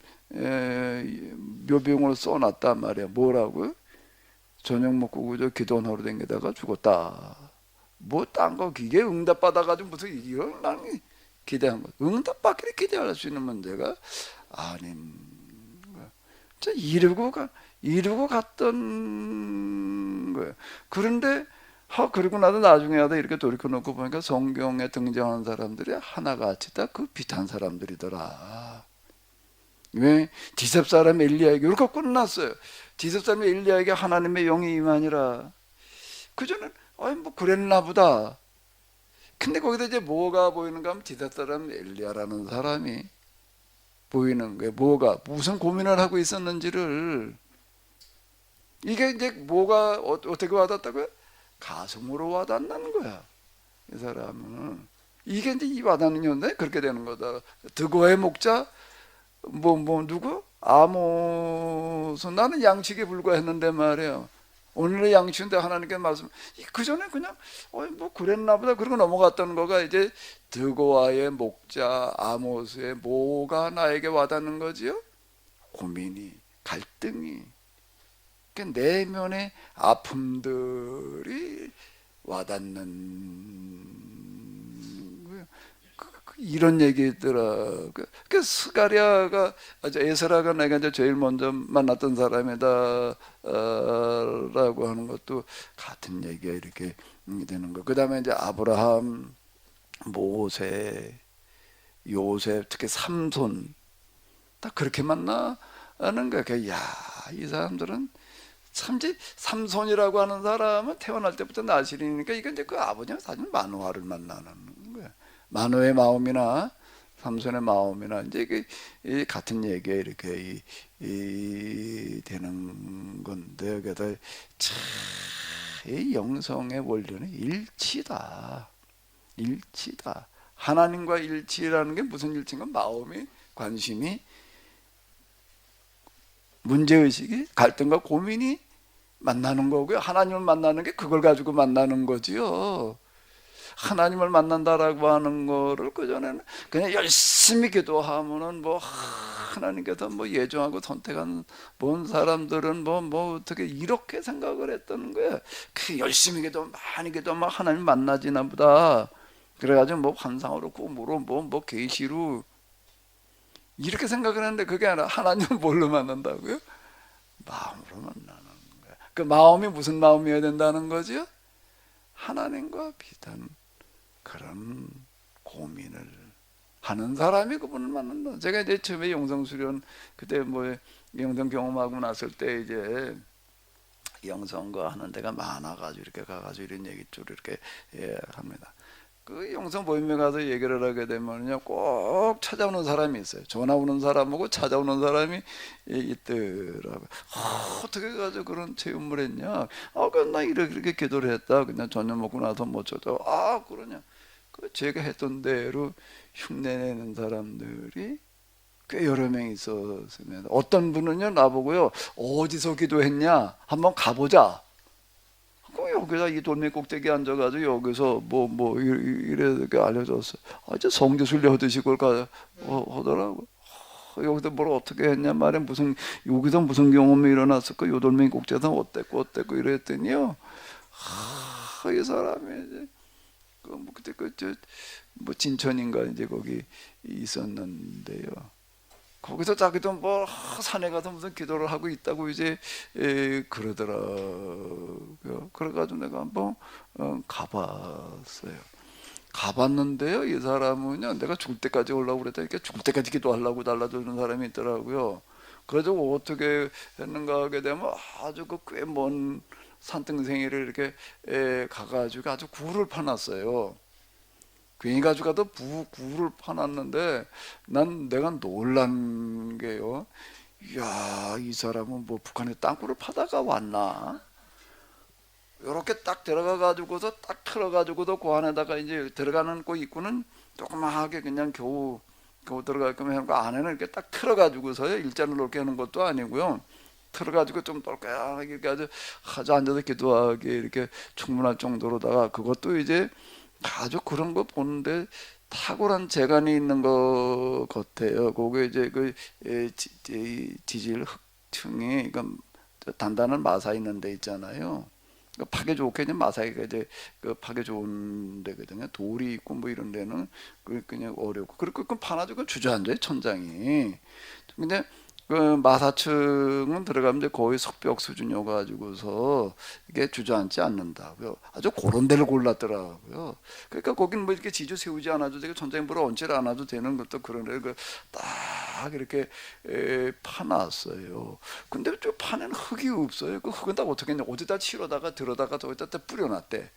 Speaker 1: 묘병을 써놨단 말이야. 뭐라고요? 저녁 먹고 그저 기도원 하루 댕기다가 죽었다. 뭐 딴 거 기계 응답 받아가지고 무슨 이런 나는 기대한 거. 응답 받기를 기대할 수 있는 문제가 아닌 거야. 이루고 갔던 거예요. 그런데 그리고 나도 나중에 하다 이렇게 돌이켜 놓고 보니까 성경에 등장하는 사람들이 하나같이 다 그 비슷한 사람들이더라. 왜? 디셉 사람 엘리야에게 이렇게 끝났어요. 디셉 사람 엘리야에게 하나님의 영이 임하니라. 그저는 뭐 그랬나 보다. 근데 거기다 이제 뭐가 보이는가 하면 디셉 사람 엘리야라는 사람이 보이는 거예요. 뭐가 무슨 고민을 하고 있었는지를. 이게 이제 뭐가 어떻게 와닿다고요? 가슴으로 와닿는 거야. 이 사람은 이게 이제 이 와닿는 건데 그렇게 되는 거다. 드고의 목자 누구? 아모스. 나는 양식에 불과했는데 말이에요. 오늘의 양식인데 하나님께 말씀. 그 전에 그냥 뭐 그랬나 보다 그러고 넘어갔다는 거가 이제 드고아의 목자 아모스의 뭐가 나에게 와닿는 거지요? 고민이, 갈등이, 그러니까 내면의 아픔들이 와닿는 이런 얘기더라. 그 스가랴가 에스라가 내가 이제 제일 먼저 만났던 사람이다 라고 하는 것도 같은 얘기가 이렇게 되는 거. 그 다음에 이제 아브라함, 모세, 요셉, 특히 삼손 딱 그렇게 만나는 거야. 이 사람들은 참지. 삼손이라고 하는 사람은 태어날 때부터 나실이니까 이건 이제 그 아버지는 사실 마노아를 만나는 거야. 마노의 마음이나 삼손의 마음이나 이제 이 같은 얘기가 이렇게 되는 건데 여기다 이 영성의 원리는 일치다. 하나님과 일치라는 게 무슨 일치인가? 마음이, 관심이, 문제의식이, 갈등과 고민이 만나는 거고요. 하나님을 만나는 게 그걸 가지고 만나는 거지요. 하나님을 만난다라고 하는 거를 그전에는 그냥 열심히 기도하면은 뭐 하나님께서 뭐 예정하고 선택한 본 사람들은 뭐 어떻게 이렇게 생각을 했다는 거예요. 그 열심히 기도 많이 기도하면 하나님 만나지나 보다. 그래가지고 뭐 환상으로 꿈으로 뭐 계시로 이렇게 생각을 했는데 그게 아니라 하나님을 뭘로 만난다고요? 마음으로 만나는 거예요. 그 마음이 무슨 마음이어야 된다는 거죠? 하나님과 비슷한 그런 고민을 하는 사람이 그분을 만난다. 제가 이제 처음에 영성수련 그때 뭐 영성 경험하고 났을 때 이제 영성거 하는 데가 많아가지고 이렇게 가가지고 이런 얘기 쭉 이렇게 합니다. 그 영성 모임에 가서 얘기를 하게 되면요 꼭 찾아오는 사람이 있어요. 전화 오는 사람하고 찾아오는 사람이 있더라고요. 어떻게 가지고 그런 체험을 했냐? 나 이렇게 기도를 했다. 그냥 저녁 먹고 나서 못 쳐도 그러냐? 그 제가 했던 대로 흉내내는 사람들이 꽤 여러 명 있었습니다. 어떤 분은요 나보고요 어디서 기도했냐 한번 가보자. 여기다 이 돌멩이 꼭대기에 앉아가지고 여기서 이렇게 알려줬어. 이제 성교순례 하듯이 그걸 하더라고. 여기서 뭘 어떻게 했냐 말에 여기서 무슨 경험이 일어났을까? 요 돌멩이 꼭대기에서 어땠고 이랬더니요. 이 사람이 이제 그때 진천인가 이제 거기 있었는데요. 거기서 자기도 산에 가서 무슨 기도를 하고 있다고 이제 그러더라고요. 그래가지고 내가 한번 가봤어요. 가봤는데요, 이 사람은요, 내가 죽을 때까지 오려고 그랬다니까 죽을 때까지 기도하려고 달라주는 사람이 있더라고요. 그래서 어떻게 했는가 하게 되면 아주 꽤 먼 산등생이를 이렇게 가가지고 아주 굴을 파놨어요. 괜히 가지고 가도 굴을 파놨는데 내가 놀란 게요. 이야, 이 사람은 북한에 땅굴을 파다가 왔나? 이렇게 딱 들어가 가지고서 딱 틀어 가지고도 그 안에다가 이제 들어가는 그 입구는 조그맣게 그냥 겨우 들어갈 거면 그 안에는 이렇게 딱 틀어 가지고서요 일자로 놓게 하는 것도 아니고요. 틀어 가지고 좀 똘까하게 아주 앉아서 기도하기 이렇게 충분할 정도로다가 그것도 이제 아주 그런 거 보는데 탁월한 재간이 있는 것 같아요. 그게 이제 지질 흙층이 단단한 마사 있는 데 있잖아요. 파괴 좋게 이제 마사이가 이제 파괴 좋은 데거든요. 돌이 있고 이런 데는 그냥 어렵고 그리고 그 파놔주고 주저앉아요 천장이. 근데 그 마사층은 들어가면 이제 거의 석벽 수준이어 가지고서 이게 주저앉지 않는다고요. 아주 그런 데를 골랐더라고요. 그러니까 거긴 이렇게 지주 세우지 않아도 되고 천장에 얹지 않아도 되는 것도 그런 데를 딱 이렇게 파놨어요. 근데 저 판에는 흙이 없어요. 그 흙은 다 어떻게 했냐? 어디다 치러다가 들어다가 저기다 뿌려놨대.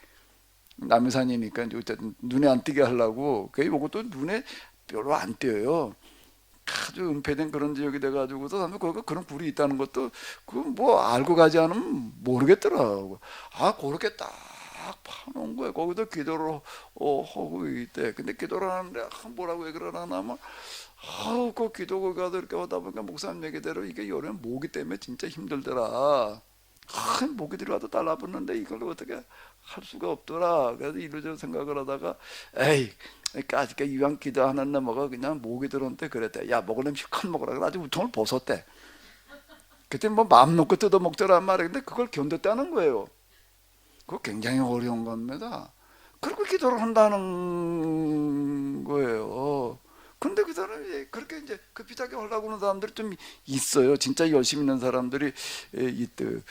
Speaker 1: 남해산이니까 이제 눈에 안 띄게 하려고. 그 이것도 눈에 별로 안 띄어요. 아주 은폐된 그런 지역이 돼가지고서 거기 그런 굴이 있다는 것도 알고 가지 않으면 모르겠더라고. 그렇게 딱 파놓은 거예요. 거기도 기도를 하고 있대. 근데 기도를 하는데 뭐라고 얘기를 하냐면 그 기도 가도 이렇게 하다 보니까 목사님 얘기대로 이게 여름에 모기 때문에 진짜 힘들더라. 모기들이 와도 달라붙는데 이걸 어떻게 할 수가 없더라. 그래서 이러저러 생각을 하다가 에이 그러니까 이왕 기도하는 놈가 그냥 모기들한테 그랬대. 야 먹으려면 실컷 먹으라. 그래 아주 우통을 벗었대. 그때 마음 놓고 뜯어 먹더란 말이야. 근데 그걸 견뎠다는 거예요. 그거 굉장히 어려운 겁니다. 그리고 기도를 한다는 거예요. 근데 그 사람이 그렇게 이제 급히하게 하려고 하는 사람들이 좀 있어요. 진짜 열심히 있는 사람들이 있더라.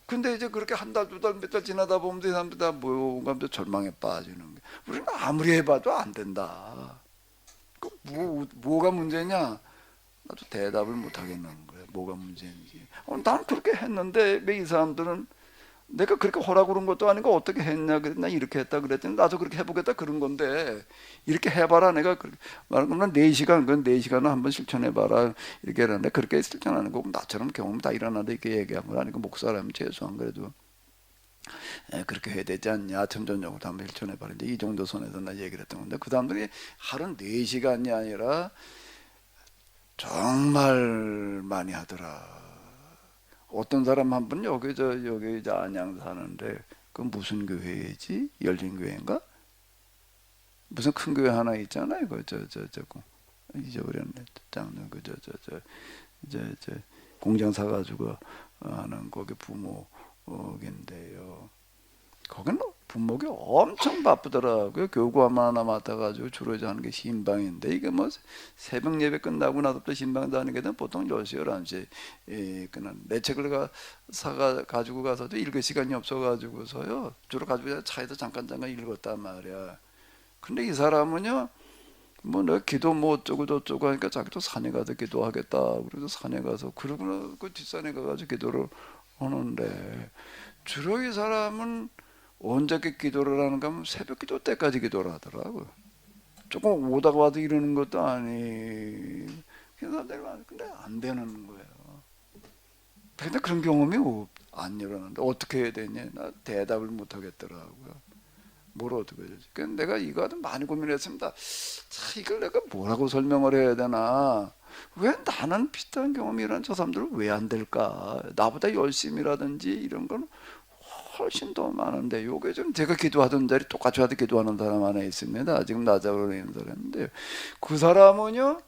Speaker 1: 근데 이제 그렇게 한 달, 두 달, 몇 달 지나다 보면 이 사람들 다 뭔가 절망에 빠지는 거예요. 우리는 아무리 해봐도 안 된다. 뭐가 문제냐? 나도 대답을 못 하겠는 거예요. 뭐가 문제인지. 난 그렇게 했는데 왜 이 사람들은 내가 그렇게 하라고 그런 것도 아니고 어떻게 했냐 그랬나 이렇게 했다 그랬더니 나도 그렇게 해보겠다 그런 건데 이렇게 해봐라 내가 그렇게 말하면 4시간 그건 4시간은 한번 실천해봐라 이렇게 하는데 그렇게 실천하는 거고 나처럼 경험이 다 일어나다 이렇게 얘기한 건 아니고 목사라면 최소한 그래도 그렇게 해야 되지 않냐 점전적으로 한번 실천해봐라 이제 이 정도 선에서 나 얘기를 했던 건데 그 사람들이 하루 4시간이 아니라 정말 많이 하더라. 어떤 사람 한 분 여기 이제 안양 사는데 그 무슨 교회지? 열린교회인가? 무슨 큰 교회 하나 있잖아요. 잊어버렸네. 장로 이제 공장 사가지고 하는 거기 부모인데요. 거기는 부목이 엄청 바쁘더라고요. 교구함 하나 맡아가지고 주로 이제 하는 게 신방인데, 이게 뭐 새벽 예배 끝나고 나서부터 신방 다니게 되면 보통 10시, 11시 그냥 내 책을 가지고 가서도 읽을 시간이 없어가지고서요, 주로 가지고 차에서 잠깐 읽었단 말이야. 근데 이 사람은요, 뭐 내가 기도 뭐 어쩌고 저쩌고 하니까 자기도 산에 가서 기도하겠다 그래서 산에 가서, 그러고 그 뒷산에 가가지고 기도를 하는데, 주로 이 사람은 언제 기도를 하는가 하면 새벽 기도 때까지 기도를 하더라고요. 조금 오다가 와도 이러는 것도 아니. 그래서 사람들이 많아요. 근데 안 되는 거예요. 근데 그런 경험이 안 일어나는데 어떻게 해야 되냐? 나 대답을 못 하겠더라고요. 뭘 어떻게 해야 되지? 그래서 내가 이거 하도 많이 고민했습니다. 자, 이걸 내가 뭐라고 설명을 해야 되나? 왜 나는 비슷한 경험이 일어난 저 사람들은 왜 안 될까? 나보다 열심이라든지 이런 건 훨씬 더 많은데, 요게 좀 제가 기도하던 자리 똑같이 하도 기도하는 사람 하나 있습니다. 지금 나자로 있는 사람인데, 그 사람은요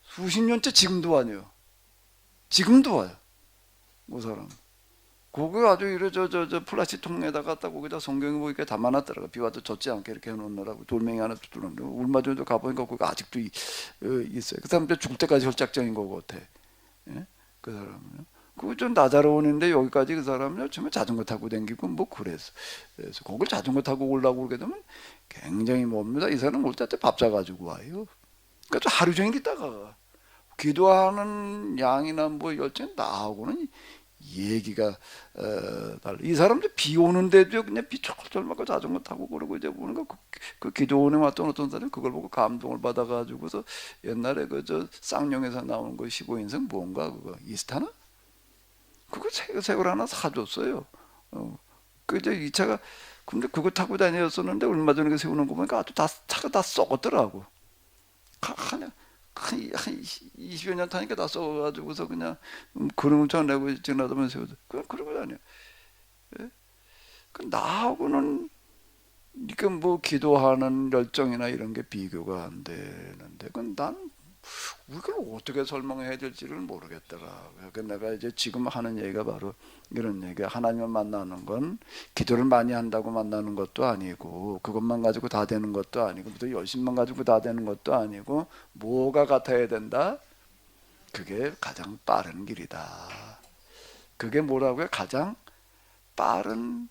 Speaker 1: 수십 년째 지금도 와요. 지금도 와요. 그 사람. 그거 아주 이래 저 플라스틱 통에다 갖다 거기다 성경에 보니까 담아놨더라고. 비 와도 젖지 않게 이렇게 해놓느라고. 돌멩이 하나 뚫었는데 얼마 전에도 가보니까 그거 아직도 있어요. 그 사람들 죽을 때까지 혈작정인 거 같아. 예? 그 사람은요. 그거 좀 나자로운인데 여기까지 그 사람은요 처음에 자전거 타고 다니고 뭐 그래서 거길 자전거 타고 올라오고 그러게 되면 굉장히 멉니다. 이 사람 올 때 밥 사가지고 와요. 그러니까 하루 종일 있다가 기도하는 양이나 뭐 열정 나하고는 얘기가 달라. 이 사람들 비 오는데도 그냥 비 쫄쫄 맞고 자전거 타고 그러고 이제 보는 거, 그 기도원에 왔던 어떤 사람이 그걸 보고 감동을 받아가지고서 옛날에 그 저 쌍용에서 나오는 거 15인승 뭔가 그거 이스타나? 그거 새걸 하나 사줬어요. 그 이제 이 차가, 근데 그거 타고 다녔었는데 얼마 전에 세우는 거 보니까 아주 차가 다 썩었더라고. 한 20여 년 타니까 다 썩어가지고서 그냥 그릉청 내고 지나다면 세워서 그냥 그러고 다녀. 예? 그 나하고는 이게 뭐 기도하는 열정이나 이런 게 비교가 안 되는데, 그건 난 이걸 어떻게 설명해야 될지를 모르겠더라. 그러니까 내가 이제 지금 하는 얘기가 바로 이런 얘기야. 하나님을 만나는 건 기도를 많이 한다고 만나는 것도 아니고, 그것만 가지고 다 되는 것도 아니고, 또 열심만 가지고 다 되는 것도 아니고, 뭐가 같아야 된다? 그게 가장 빠른 길이다. 그게 뭐라고요? 가장 빠른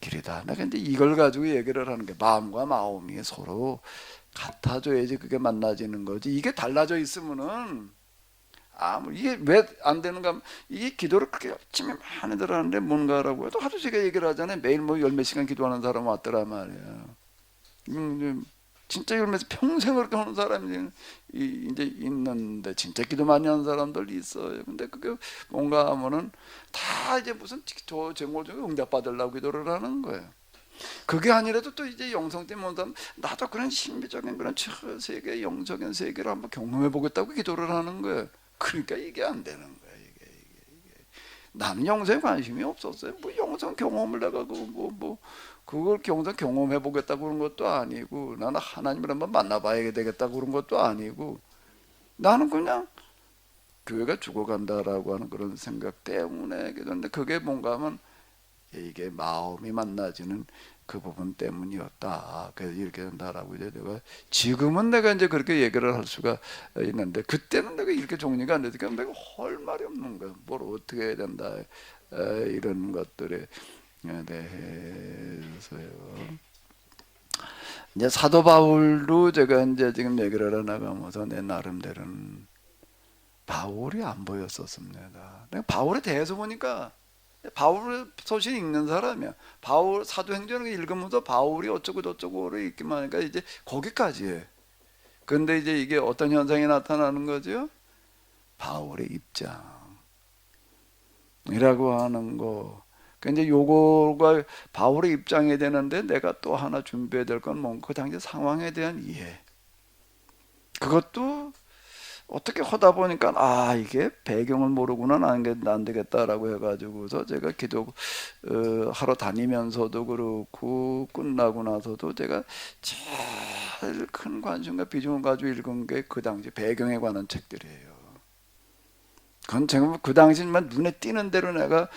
Speaker 1: 길이다. 내가 이제 이걸 가지고 얘기를 하는 게, 마음과 마음이 서로 같아져야지 그게 만나지는 거지. 이게 달라져 있으면은 이게 왜 안 되는가 하면, 이게 기도를 그렇게 열심히 많이 들어하는데 뭔가라고 해도 하도 제가 얘기를 하잖아요. 매일 뭐 열 몇 시간 기도하는 사람 왔더란 말이야. 진짜 열몇 평생을 그렇게 하는 사람이 이제 있는데, 진짜 기도 많이 하는 사람들 있어요. 근데 그게 뭔가 하면은 다 이제 무슨 저 제목 중에 응답받으려고 기도를 하는 거예요. 그게 아니라도 또 이제 영성 때문에 온 사람, 나도 그런 신비적인 그런 세계, 영적인 세계를 한번 경험해 보겠다고 기도를 하는 거예요. 그러니까 이게 안 되는 거예요. 이게. 나는 영성에 관심이 없었어요. 뭐 영성 경험을 내가 그걸 영성 경험해 보겠다고 그런 것도 아니고, 나는 하나님을 한번 만나봐야 되겠다고 그런 것도 아니고, 나는 그냥 교회가 죽어간다라고 하는 그런 생각 때문에 기도했는데, 그게 뭔가 하면 이게 마음이 만나지는 그 부분 때문이었다. 그래서 이렇게 된다라고 이제 내가 지금은 내가 이제 그렇게 얘기를 할 수가 있는데, 그때는 내가 이렇게 정리가 안 되니까 내가 할 말이 없는 거야. 뭘 어떻게 해야 된다, 이런 것들에 대해서요. 이제 사도 바울도 제가 이제 지금 얘기를 해나가면서 내 나름대로는 바울이 안 보였었습니다. 내가 바울에 대해서 보니까, 바울 소신 읽는 사람이야. 바울 사도행전을 읽으면서 바울이 어쩌고 저쩌고를 읽기만 하니까 이제 거기까지 해. 근데 이제 이게 어떤 현상이 나타나는 거죠? 바울의 입장이라고 하는 거. 근데 요거가 바울의 입장이 되는데, 내가 또 하나 준비해야 될 건 뭔가 그 당시 상황에 대한 이해. 그것도 어떻게 하다 보니까 이게 배경을 모르고는 안 되겠다라고 해가지고서 제가 기도 하러 다니면서도 그렇고 끝나고 나서도 제가 제일 큰 관심과 비중을 가지고 읽은 게 그 당시 배경에 관한 책들이에요. 그건 제가 그 당시만 눈에 띄는 대로 내가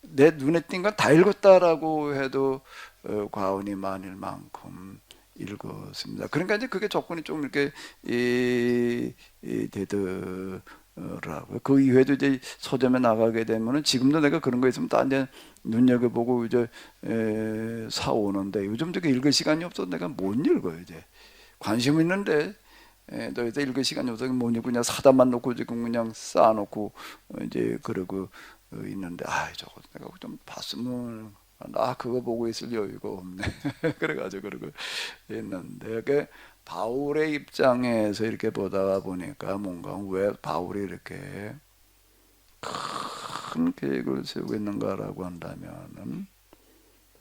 Speaker 1: 내 눈에 띈 건 다 읽었다라고 해도 과언이 많을 만큼 읽었습니다. 그러니까 이제 그게 조건이 좀 이렇게 되더라고요. 그 이후에도 이제 서점에 나가게 되면은 지금도 내가 그런 거 있으면 다 이제 눈여겨보고 이제 사오는데 요즘 저게 읽을 시간이 없어서 내가 못 읽어요. 이제 관심 있는데 너 이제 읽을 시간이 없어서 못 읽고 그냥 사다만 놓고 지금 그냥 쌓아놓고 이제 그러고 있는데 저거 내가 좀 봤으면 나 그거 보고 있을 여유가 없네. 그래가지고 그러고 있는데 그 바울의 입장에서 이렇게 보다가 보니까 뭔가 왜 바울이 이렇게 큰 계획을 세우고 있는가라고 한다면은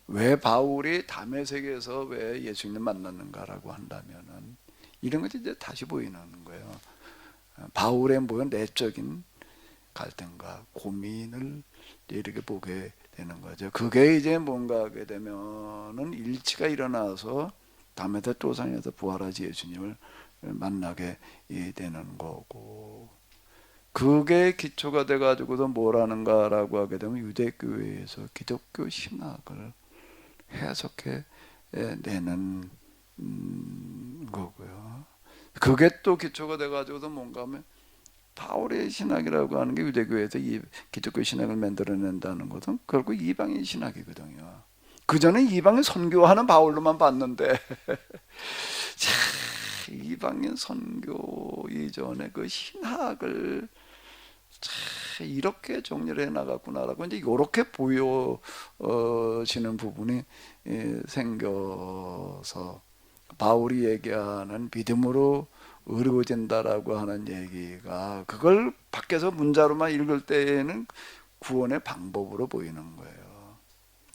Speaker 1: 왜 바울이 담의 세계에서 왜 예수님을 만났는가라고 한다면은 이런 것이 이제 다시 보이는 거예요. 바울의 뭐야 내적인 갈등과 고민을 이렇게 보게 되는 거죠. 그게 이제 뭔가 하게 되면은 일치가 일어나서 담에다 조상에서 부활하신 예수님을 만나게 되는 거고, 그게 기초가 돼 가지고서 뭘 하는가라고 하게 되면 유대교회에서 기독교 신학을 해석해 내는 거고요. 그게 또 기초가 돼 가지고서 뭔가 하면 바울의 신학이라고 하는 게 유대교회에서 이 기독교 신학을 만들어낸다는 것은 결국 이방인 신학이거든요. 그전에 이방인 선교하는 바울로만 봤는데 자, 이방인 선교 이전에 그 신학을 이렇게 정리를 해나갔구나라고 이제 이렇게 보여지는 부분이 생겨서 바울이 얘기하는 믿음으로 의로워진다라고 하는 얘기가 그걸 밖에서 문자로만 읽을 때에는 구원의 방법으로 보이는 거예요.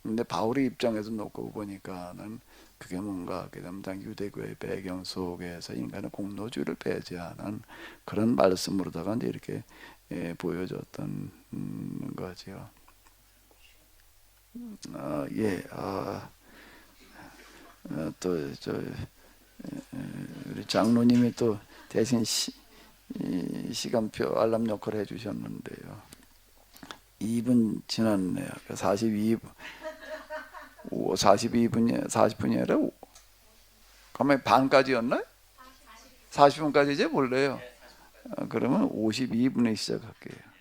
Speaker 1: 근데 바울의 입장에서 놓고 보니까는 그게 뭔가 그다음 유대교의 배경 속에서 인간의 공로주의를 배제하는 그런 말씀으로다가 이제 이렇게 보여줬던 거죠. 또 우리 장로님이 또 대신 시간표 알람 역할을 해주셨는데요. 2분 지났네요. 40분이 아니라 가만히 반까지였나요? 40분까지 이제 볼래요. 그러면 52분에 시작할게요.